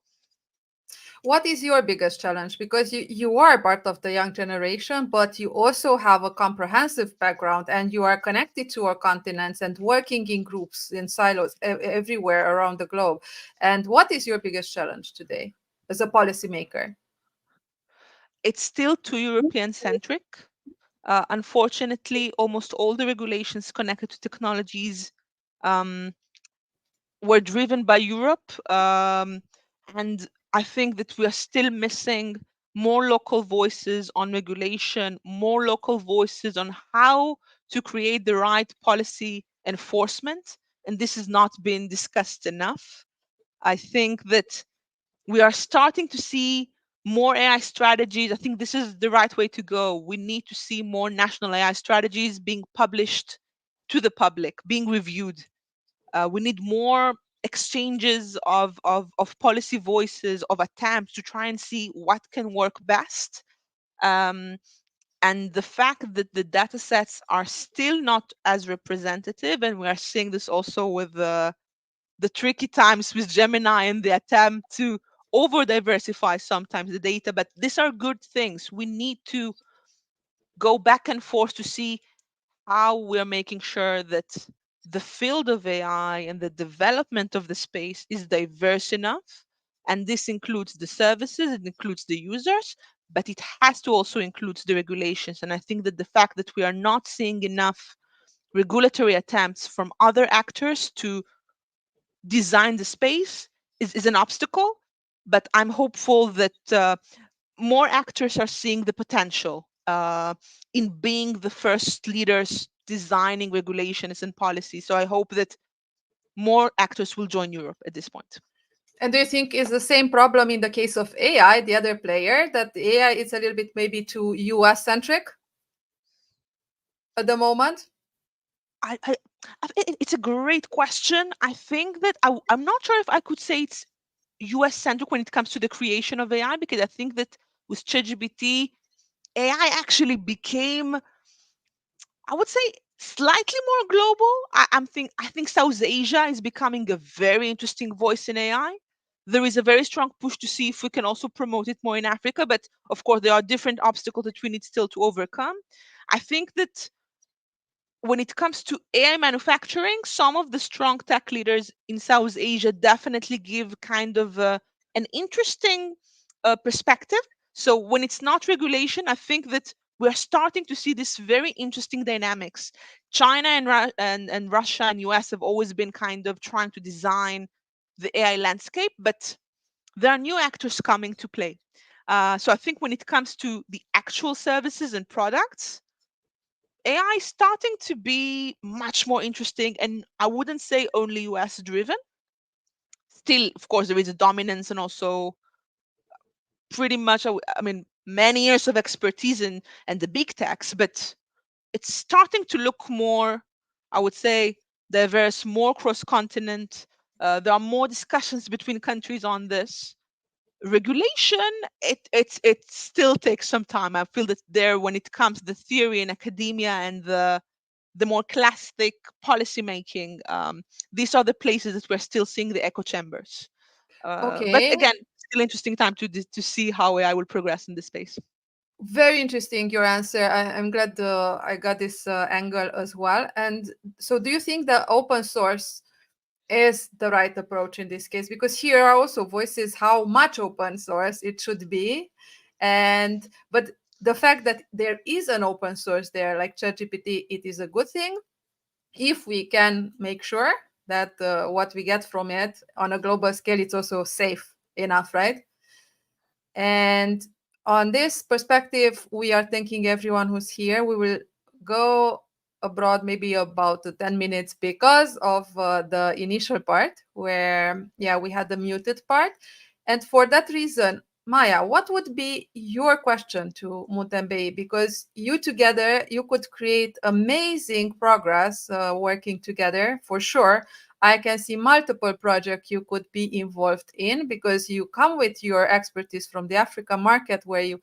What is your biggest challenge? Because you are part of the young generation, but you also have a comprehensive background and you are connected to our continents and working in groups, in silos everywhere around the globe. And what is your biggest challenge today as a policymaker?
It's still too European centric. Unfortunately, almost all the regulations connected to technologies um, were driven by Europe. And I think that we are still missing more local voices on regulation, more local voices on how to create the right policy enforcement. And this has not been discussed enough. I think that we are starting to see more AI strategies. I think this is the right way to go. We need to see more national AI strategies being published to the public, being reviewed. We need more exchanges of policy voices, of attempts to try and see what can work best. Um, and the fact that the data sets are still not as representative, and we are seeing this also with the tricky times with Gemini and the attempt to over diversify sometimes the data, but these are good things. We need to go back and forth to see how we're making sure that the field of AI and the development of the space is diverse enough. And this includes the services, it includes the users, but it has to also include the regulations. And I think that the fact that we are not seeing enough regulatory attempts from other actors to design the space is an obstacle. But I'm hopeful that more actors are seeing the potential in being the first leaders designing regulations and policy. So I hope that more actors will join Europe at this point.
And do you think is the same problem in the case of AI, the other player, that AI is a little bit maybe too US centric at the moment?
I it's a great question. I think that I'm not sure if I could say it's US centric when it comes to the creation of AI, because I think that with ChatGPT, AI actually became, I would say, slightly more global. I think South Asia is becoming a very interesting voice in AI. There is a very strong push to see if we can also promote it more in Africa, but of course there are different obstacles that we need still to overcome. I think that when it comes to AI manufacturing, some of the strong tech leaders in South Asia definitely give kind of an interesting perspective. So when it's not regulation, I think that we're starting to see this very interesting dynamics. China and Russia and US have always been kind of trying to design the AI landscape, but there are new actors coming to play. So I think when it comes to the actual services and products, AI is starting to be much more interesting, and I wouldn't say only US driven. Still, of course, there is a dominance and also pretty much, I mean, many years of expertise and the big techs, but it's starting to look more, I would say, diverse, more cross continent. There are more discussions between countries on this. Regulation, it still takes some time. I feel that there, when it comes to the theory in academia and the the more classic policy making, these are the places that we're still seeing the echo chambers. But
Okay.
again, still interesting time to see how AI will progress in this space.
Very interesting, your answer. I'm glad I got this angle as well. And so do you think that open source is the right approach in this case? Because here are also voices how much open source it should be. But the fact that there is an open source there, like ChatGPT, it is a good thing if we can make sure that what we get from it on a global scale, it's also safe enough, right? And on this perspective, we are thanking everyone who's here. We will go abroad maybe about 10 minutes because of the initial part where, yeah, we had the muted part. And for that reason, Maya, what would be your question to Mutembei? Because you together, you could create amazing progress working together for sure. I can see multiple projects you could be involved in because you come with your expertise from the African market where you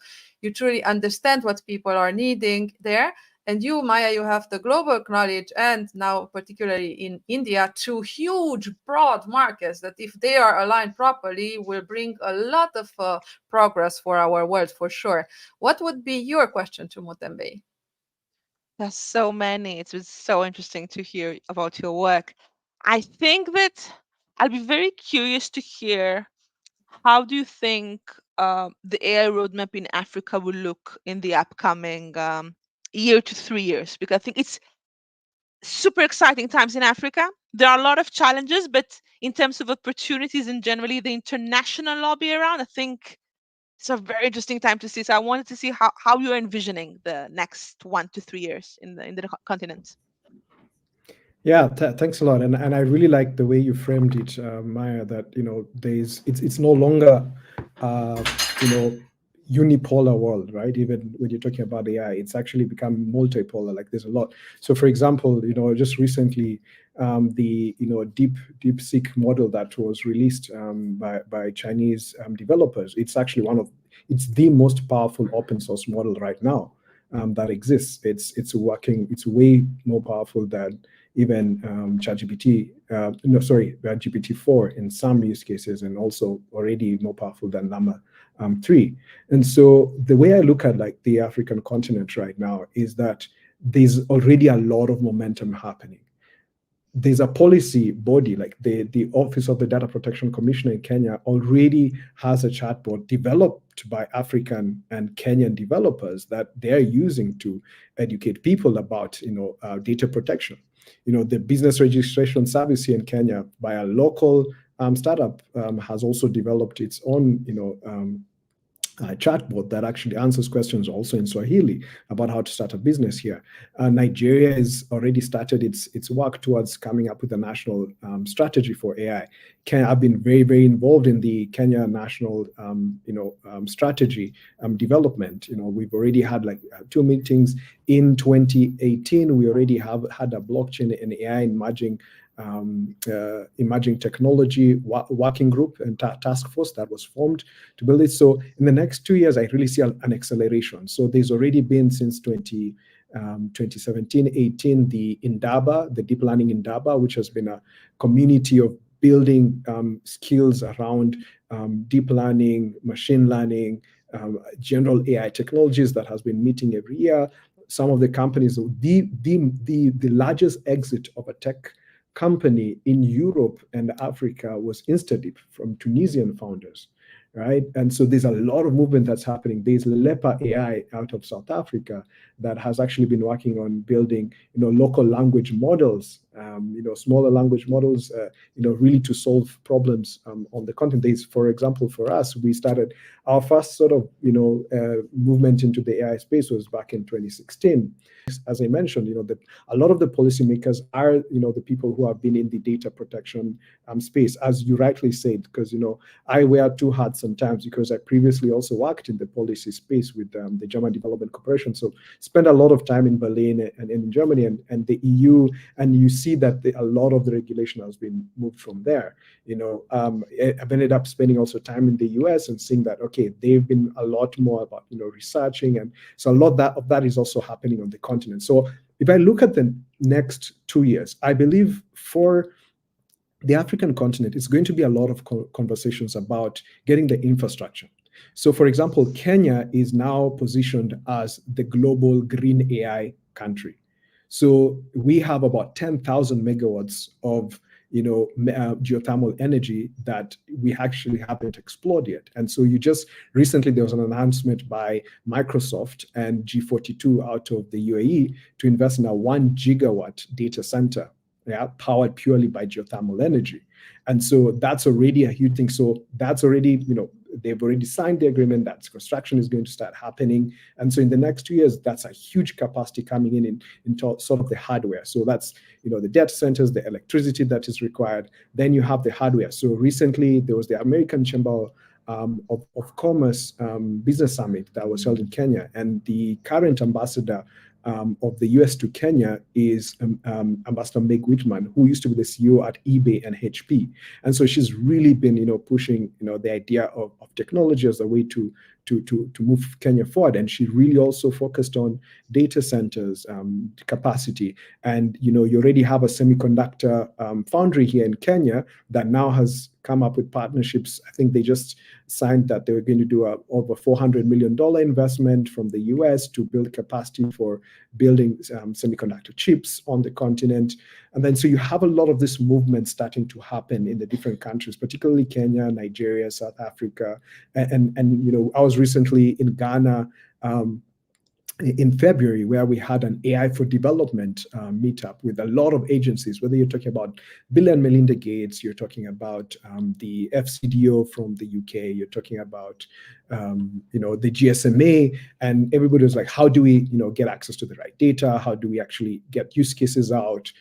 truly understand what people are needing there. And you, Maya, you have the global knowledge and now particularly in India, two huge broad markets that if they are aligned properly will bring a lot of progress for our world for sure. What would be your question to Mutembei?
There's so many. It was so interesting to hear about your work. I think that I'll be very curious to hear how do you think the AI roadmap in Africa will look in the upcoming year to 3 years? Because I think it's super exciting times in Africa. There are a lot of challenges, but in terms of opportunities and generally the international lobby around, I think it's a very interesting time to see. So I wanted to see how you're envisioning the next 1 to 3 years in the continent.
Yeah, thanks a lot, and I really like the way you framed it, Maya. That it's no longer you know unipolar world, right? Even when you're talking about AI, it's actually become multipolar. Like there's a lot. So, for example, just recently, the DeepSeek model that was released by Chinese developers, it's the most powerful open source model right now that exists. It's working. It's way more powerful than even ChatGPT, GPT-4 in some use cases, and also already more powerful than Llama 3. And so the way I look at like the African continent right now is that there's already a lot of momentum happening. There's a policy body, like the Office of the Data Protection Commissioner in Kenya already has a chatbot developed by African and Kenyan developers that they're using to educate people about data protection. The business registration service here in Kenya by a local startup has also developed its own chatbot that actually answers questions also in Swahili about how to start a business here. Nigeria has already started its work towards coming up with a national strategy for AI. I've been very, very involved in the Kenya national strategy development. We've already had like 2 meetings in 2018. We already have had a blockchain and AI emerging technology working group and task force that was formed to build it. So in the next 2 years, I really see an acceleration. So there's already been since 2017-18 the Indaba, the deep learning Indaba, which has been a community of building skills around deep learning, machine learning, general AI technologies that has been meeting every year. Some of the companies, the largest exit of a tech company in Europe and Africa was InstaDeep from Tunisian founders, right? And so there's a lot of movement that's happening. There's Lepa AI out of South Africa that has actually been working on building, local language models, smaller language models, really to solve problems on the continent. There's, for example, for us, we started our first sort of, movement into the AI space was back in 2016. As I mentioned, a lot of the policymakers are, the people who have been in the data protection space, as you rightly said, because, I wear two hats sometimes because I previously also worked in the policy space with the German Development Corporation. So spent a lot of time in Berlin and in Germany and the EU, and you see that a lot of the regulation has been moved from there. I've ended up spending also time in the US and seeing that, okay, they've been a lot more about, researching. And so a lot of that is also happening on the continent. So if I look at the next 2 years, I believe for the African continent, it's going to be a lot of conversations about getting the infrastructure. So, for example, Kenya is now positioned as the global green AI country. So we have about 10,000 megawatts of geothermal energy that we actually haven't explored yet. And so recently there was an announcement by Microsoft and G42 out of the UAE to invest in a 1 gigawatt data center, powered purely by geothermal energy. And so that's already a huge thing. So that's already, they've already signed the agreement. That construction is going to start happening. And so in the next 2 years, that's a huge capacity coming in sort of the hardware. So that's, the data centers, the electricity that is required. Then you have the hardware. So recently there was the American Chamber of Commerce Business Summit that was held in Kenya. And the current ambassador of the US to Kenya is Ambassador Meg Whitman, who used to be the CEO at eBay and HP. And so she's really been, pushing, the idea of technology as a way to move Kenya forward. And she really also focused on data centers, capacity. And, you already have a semiconductor foundry here in Kenya that now has come up with partnerships. I think they just signed that they were going to do over $400 million investment from the US to build capacity for building semiconductor chips on the continent. And then so you have a lot of this movement starting to happen in the different countries, particularly Kenya, Nigeria, South Africa. And I was recently in Ghana in February, where we had an AI for development meetup with a lot of agencies, whether you're talking about Bill and Melinda Gates, you're talking about the FCDO from the UK, you're talking about the GSMA, and everybody was like, how do we get access to the right data? How do we actually get use cases out?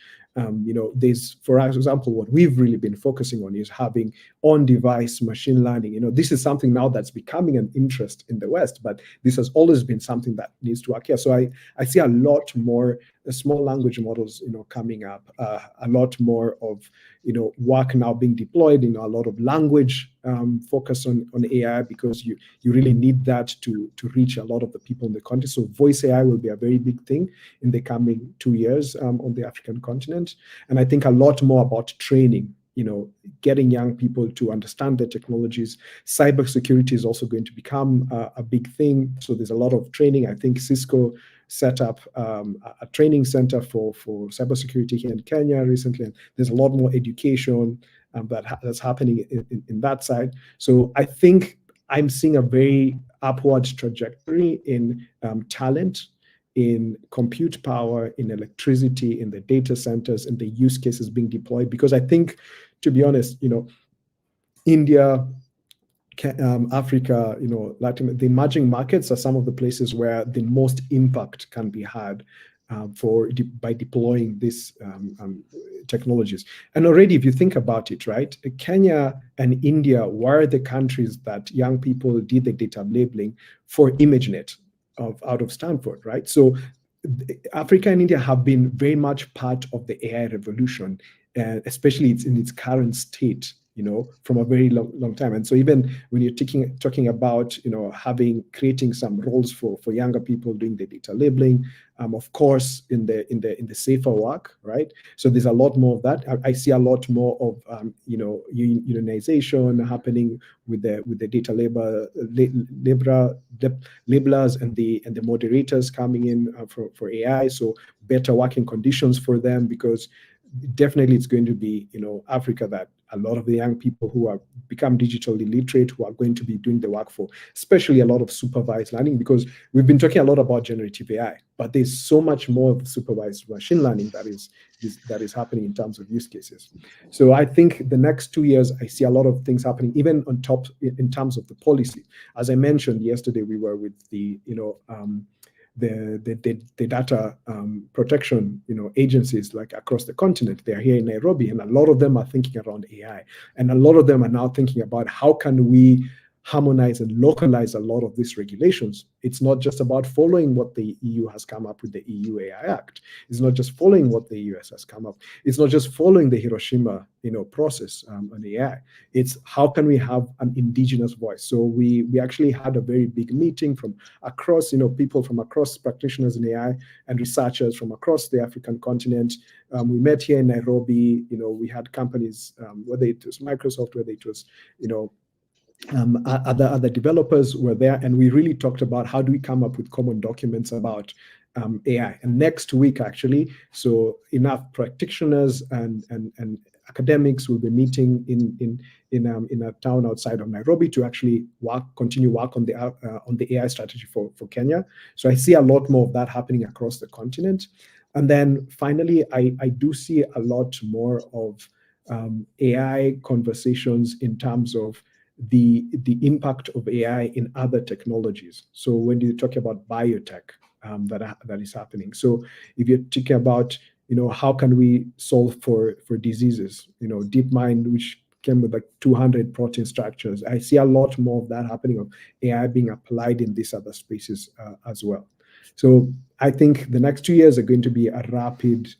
There's, for example, what we've really been focusing on is having on-device machine learning. This is something now that's becoming an interest in the West, but this has always been something that needs to work here. So I see a lot more small language models, coming up, a lot more of, work now being deployed, a lot of language focus on AI, because you really need that to reach a lot of the people in the country. So voice AI will be a very big thing in the coming 2 years on the African continent. And I think a lot more about training, getting young people to understand the technologies. Cybersecurity is also going to become a big thing. So there's a lot of training. I think Cisco set up a training center for cybersecurity here in Kenya recently. And there's a lot more education that's happening in that side. So I think I'm seeing a very upward trajectory in talent, in compute power, in electricity, in the data centers, and the use cases being deployed. Because I think, to be honest, India, Africa, Latin, the emerging markets are some of the places where the most impact can be had by deploying these technologies. And already, if you think about it, right, Kenya and India were the countries that young people did the data labeling for ImageNet out of Stanford, right? So Africa and India have been very much part of the AI revolution, especially in its current state, from a very long time. And so even when you're talking about, creating some roles for younger people doing the data labeling, of course, in the safer work, right? So there's a lot more of that. I see a lot more of, unionization happening with the data labelers and the moderators coming in for AI. So better working conditions for them, because definitely it's going to be, Africa that a lot of the young people who are become digitally literate, who are going to be doing the work for, especially a lot of supervised learning, because we've been talking a lot about generative AI, but there's so much more of supervised machine learning that is happening in terms of use cases. So I think the next 2 years, I see a lot of things happening, even on top in terms of the policy. As I mentioned yesterday, we were with the data protection agencies like across the continent. They're here in Nairobi, and a lot of them are thinking around AI, and a lot of them are now thinking about how can we harmonize and localize a lot of these regulations. It's not just about following what the EU has come up with the EU AI Act. It's not just following what the US has come up. It's not just following the Hiroshima, process on AI. It's how can we have an indigenous voice. So we actually had a very big meeting from across, people from across practitioners in AI and researchers from across the African continent. We met here in Nairobi. We had companies, whether it was Microsoft, whether it was, other developers were there, and we really talked about how do we come up with common documents about AI. And next week, actually, so enough practitioners and academics will be meeting in a town outside of Nairobi to actually continue work on the AI strategy for Kenya. So I see a lot more of that happening across the continent. And then finally, I do see a lot more of AI conversations in terms of the impact of AI in other technologies. So when you talk about biotech, that is happening. So if you're talking about, how can we solve for diseases? DeepMind, which came with like 200 protein structures. I see a lot more of that happening, of AI being applied in these other spaces as well. So I think the next 2 years are going to be a rapid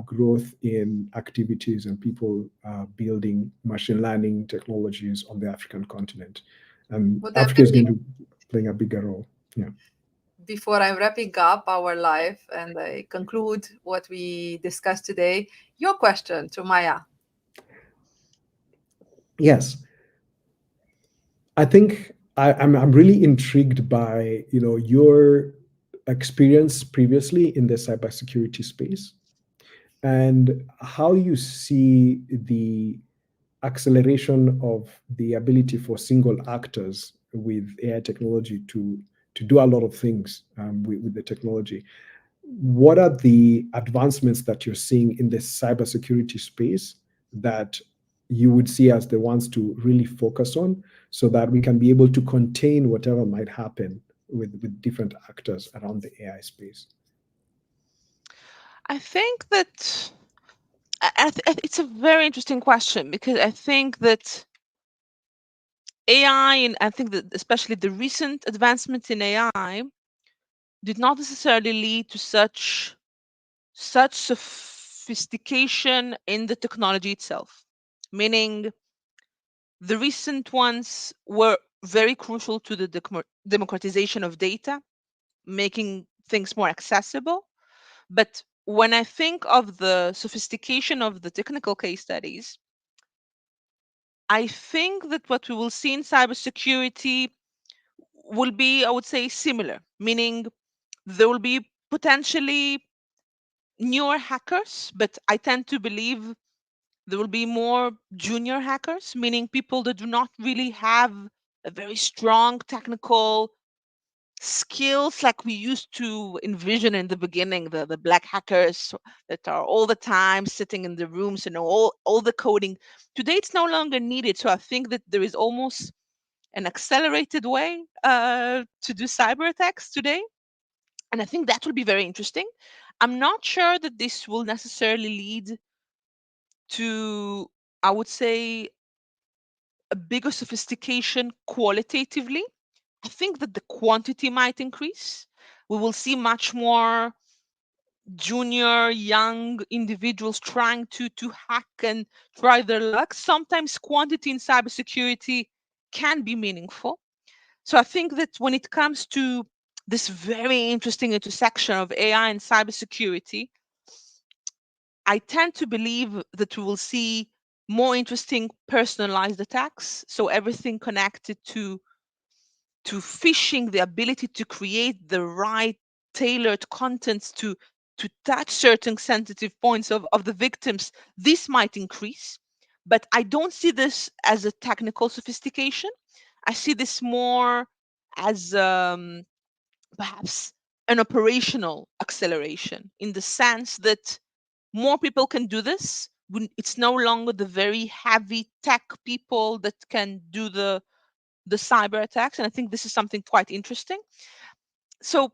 growth in activities and people building machine learning technologies on the African continent. And
Well,
Africa is going
definitely.
to play a bigger role. Yeah.
Before I'm wrapping up our live and I conclude what we discussed today, your question to Maya.
Yes. I think I'm really intrigued by your experience previously in the cybersecurity space and how you see the acceleration of the ability for single actors with AI technology to do a lot of things with the technology. What are the advancements that you're seeing in the cybersecurity space that you would see as the ones to really focus on so that we can be able to contain whatever might happen with different actors around the AI space?
I think that it's a very interesting question, because I think that AI, and I think that especially the recent advancements in AI, did not necessarily lead to such sophistication in the technology itself. Meaning, the recent ones were very crucial to the democratization of data, making things more accessible. But when I think of the sophistication of the technical case studies, I think that what we will see in cybersecurity will be, I would say, similar, meaning there will be potentially newer hackers, but I tend to believe there will be more junior hackers, meaning people that do not really have a very strong technical skills like we used to envision in the beginning, the black hackers that are all the time sitting in the rooms and know all the coding. Today it's no longer needed. So I think that there is almost an accelerated way to do cyber attacks today. And I think that will be very interesting. I'm not sure that this will necessarily lead to, I would say, a bigger sophistication qualitatively. I think that the quantity might increase. We will see much more junior, young individuals trying to hack and try their luck. Sometimes quantity in cybersecurity can be meaningful. So I think that when it comes to this very interesting intersection of AI and cybersecurity, I tend to believe that we will see more interesting personalized attacks. So everything connected to phishing, the ability to create the right tailored contents to touch certain sensitive points of the victims, this might increase. But I don't see this as a technical sophistication. I see this more as perhaps an operational acceleration, in the sense that more people can do this. It's no longer the very heavy tech people that can do the cyber attacks, and I think this is something quite interesting. So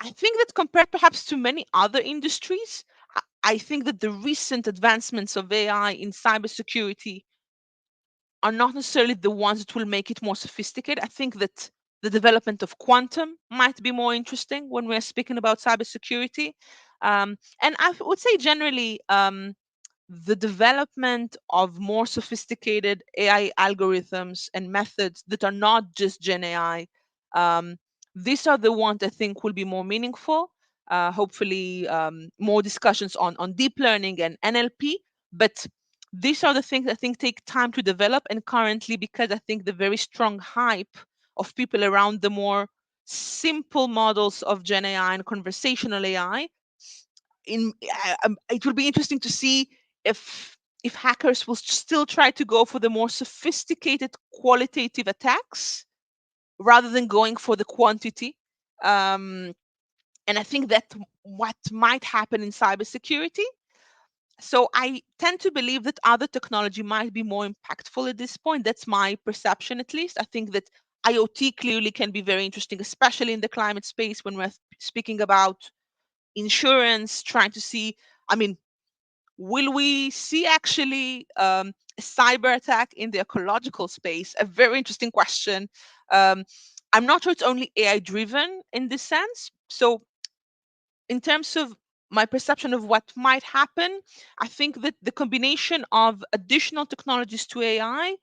I think that compared perhaps to many other industries, I think that the recent advancements of AI in cybersecurity are not necessarily the ones that will make it more sophisticated. I think that the development of quantum might be more interesting when we're speaking about cybersecurity. And I would say generally, the development of more sophisticated AI algorithms and methods that are not just Gen AI, um, these are the ones I think will be more meaningful. Hopefully, more discussions on deep learning and NLP. But these are the things I think take time to develop. And currently, because I think the very strong hype of people around the more simple models of Gen AI and conversational AI, it will be interesting to see if hackers will still try to go for the more sophisticated qualitative attacks rather than going for the quantity. Um, and I think that what might happen in cybersecurity. So I tend to believe that other technology might be more impactful at this point. That's my perception, at least. I think that IoT clearly can be very interesting, especially in the climate space when we're speaking about insurance, trying to see, I mean, will we see actually a cyber attack in the ecological space? A very interesting question. Um, I'm not sure it's only AI driven in this sense. So, in terms of my perception of what might happen, I think that the combination of additional technologies to AI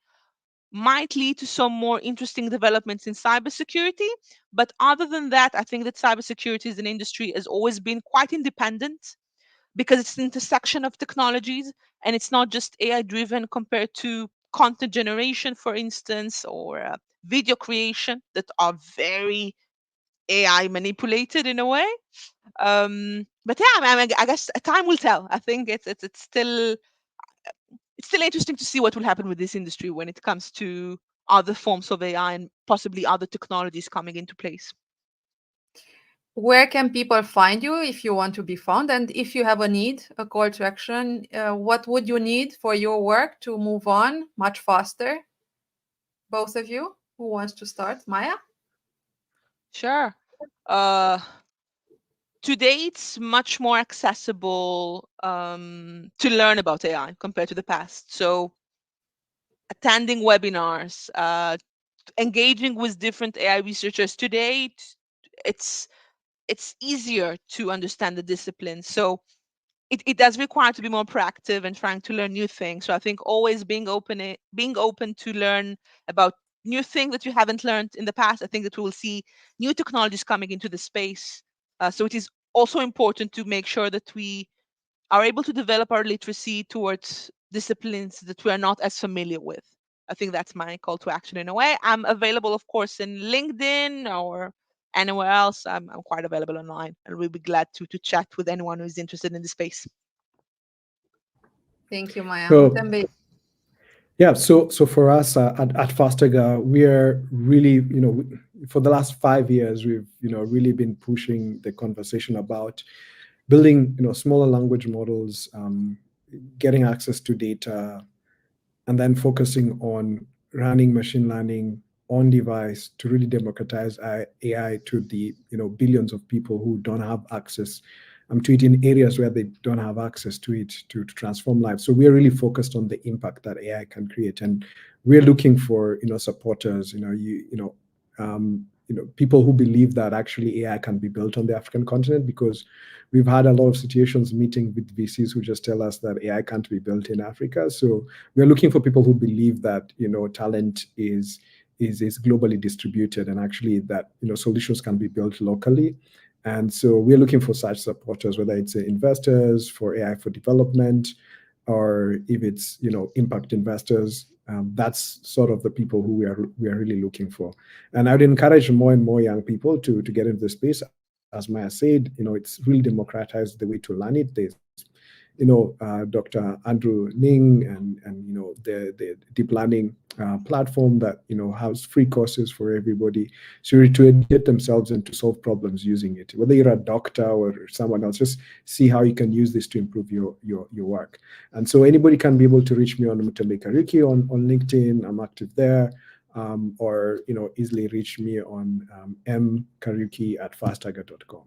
might lead to some more interesting developments in cybersecurity. But other than that, I think that cybersecurity as an industry has always been quite independent because it's an intersection of technologies and it's not just AI driven compared to content generation, for instance, or video creation that are very AI manipulated in a way. But yeah, I guess time will tell. I think it's still interesting to see what will happen with this industry when it comes to other forms of AI and possibly other technologies coming into place.
Where can people find you if you want to be found? And if you have a need, a call to action, what would you need for your work to move on much faster? Both of you, who wants to start? Maya?
Sure. Uh, Today, it's much more accessible to learn about AI compared to the past. So, attending webinars, engaging with different AI researchers today, it's it's easier to understand the discipline. So, it does require to be more proactive and trying to learn new things. So I think always being open to learn about new things that you haven't learned in the past. I think that we will see new technologies coming into the space. So it is also important to make sure that we are able to develop our literacy towards disciplines that we are not as familiar with. I think that's my call to action in a way. I'm available, of course, in LinkedIn or anywhere else. I'm quite available online and we'll be glad to chat with anyone who is interested in the space.
Thank you, Maya.
So
Mutembei.
yeah, so for us at Fastagger, we are really, for the last 5 years, we've, really been pushing the conversation about building, smaller language models, getting access to data, and then focusing on running machine learning on device to really democratize AI to the billions of people who don't have access to it in areas where they don't have access to it to transform lives. So we are really focused on the impact that AI can create, and we're looking for supporters, people who believe that actually AI can be built on the African continent, because we've had a lot of situations meeting with VCs who just tell us that AI can't be built in Africa. So we're looking for people who believe that talent is globally distributed, and actually that solutions can be built locally. And so we're looking for such supporters, whether it's investors for AI for development, or if it's impact investors. That's sort of the people who we are really looking for. And I'd encourage more and more young people to get into the space. As Maya said, it's really democratized the way to learn it. There's Dr. Andrew Ning and the deep learning platform that has free courses for everybody to educate themselves and to solve problems using it. Whether you're a doctor or someone else, just see how you can use this to improve your work. And so anybody can be able to reach me on Mutembei Kariuki on LinkedIn. I'm active there. Or easily reach me on mkariuki@fastagger.com.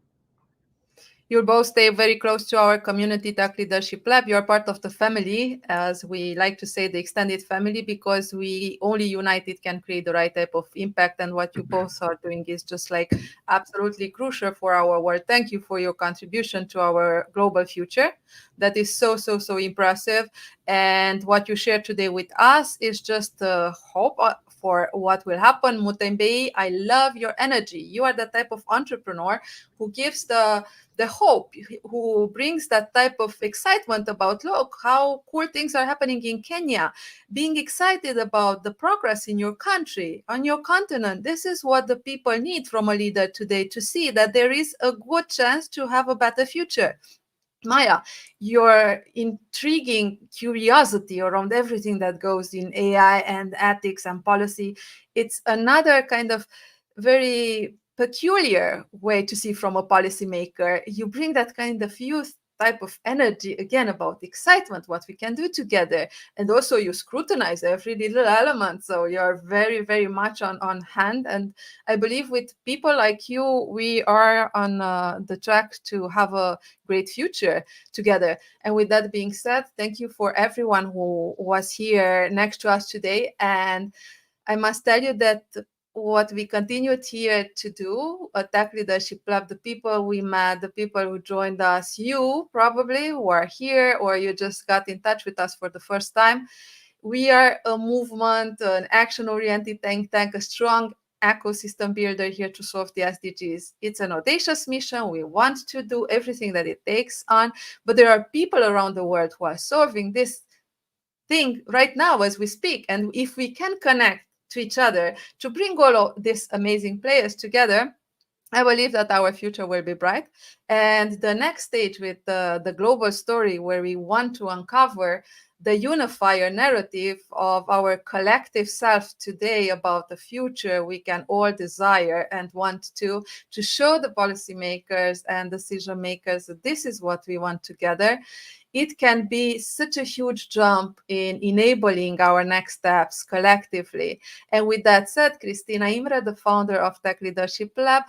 You'll both stay very close to our community Tech Leadership Lab. You're part of the family, as we like to say, the extended family, because we only united can create the right type of impact. And what you both are doing is just like absolutely crucial for our world. Thank you for your contribution to our global future. That is so, so, so impressive. And what you shared today with us is just hope for what will happen. Mutembei, I love your energy. You are the type of entrepreneur who gives the hope, who brings that type of excitement about, look, how cool things are happening in Kenya, being excited about the progress in your country, on your continent. This is what the people need from a leader today, to see that there is a good chance to have a better future. Maya, your intriguing curiosity around everything that goes in AI and ethics and policy, it's another kind of very peculiar way to see from a policymaker. You bring that kind of youth type of energy, again, about excitement, what we can do together. And also you scrutinize every little element. So you're very, very much on hand. And I believe with people like you, we are on the track to have a great future together. And with that being said, thank you for everyone who was here next to us today. And I must tell you that what we continued here to do, a Tech Leadership Lab, the people we met, the people who joined us, you probably who are here, or you just got in touch with us for the first time. We are a movement, an action-oriented think tank, a strong ecosystem builder here to solve the SDGs. It's an audacious mission. We want to do everything that it takes on, but there are people around the world who are solving this thing right now as we speak. And if we can connect to each other to bring all of these amazing players together, I believe that our future will be bright. And the next stage with the global story, where we want to uncover the unifier narrative of our collective self today about the future we can all desire and want to show the policymakers and decision makers that this is what we want together. It can be such a huge jump in enabling our next steps collectively. And with that said, Christina Imre, the founder of Tech Leadership Lab,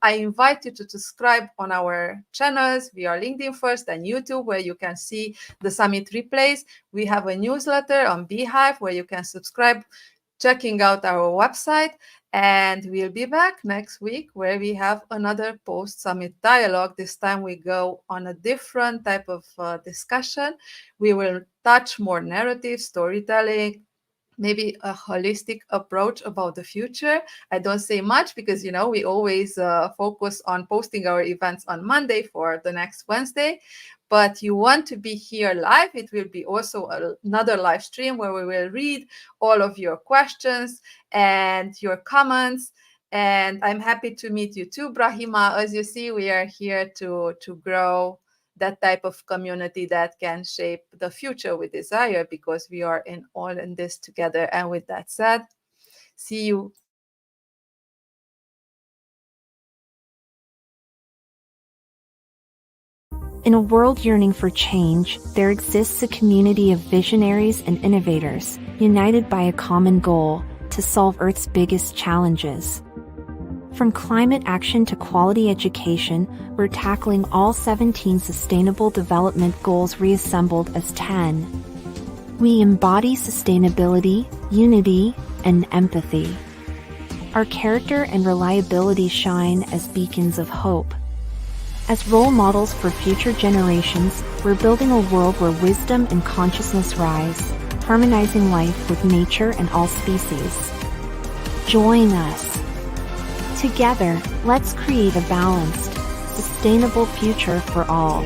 I invite you to subscribe on our channels. We are LinkedIn first and YouTube, where you can see the summit replays. We have a newsletter on Beehive where you can subscribe, checking out our website. And we'll be back next week where we have another post-summit dialogue. This time we go on a different type of discussion. We will touch more narrative, storytelling, maybe a holistic approach about the future. I don't say much because, you know, we always focus on posting our events on Monday for the next Wednesday. But you want to be here live, it will be also another live stream where we will read all of your questions and your comments. And I'm happy to meet you too, Brahima. As you see, we are here to grow that type of community that can shape the future we desire, because we are all in this together. And with that said, see you.
In a world yearning for change, there exists a community of visionaries and innovators, united by a common goal: to solve Earth's biggest challenges. From climate action to quality education, we're tackling all 17 Sustainable Development Goals reassembled as 10. We embody sustainability, unity, and empathy. Our character and reliability shine as beacons of hope. As role models for future generations, we're building a world where wisdom and consciousness rise, harmonizing life with nature and all species. Join us. Together, let's create a balanced, sustainable future for all.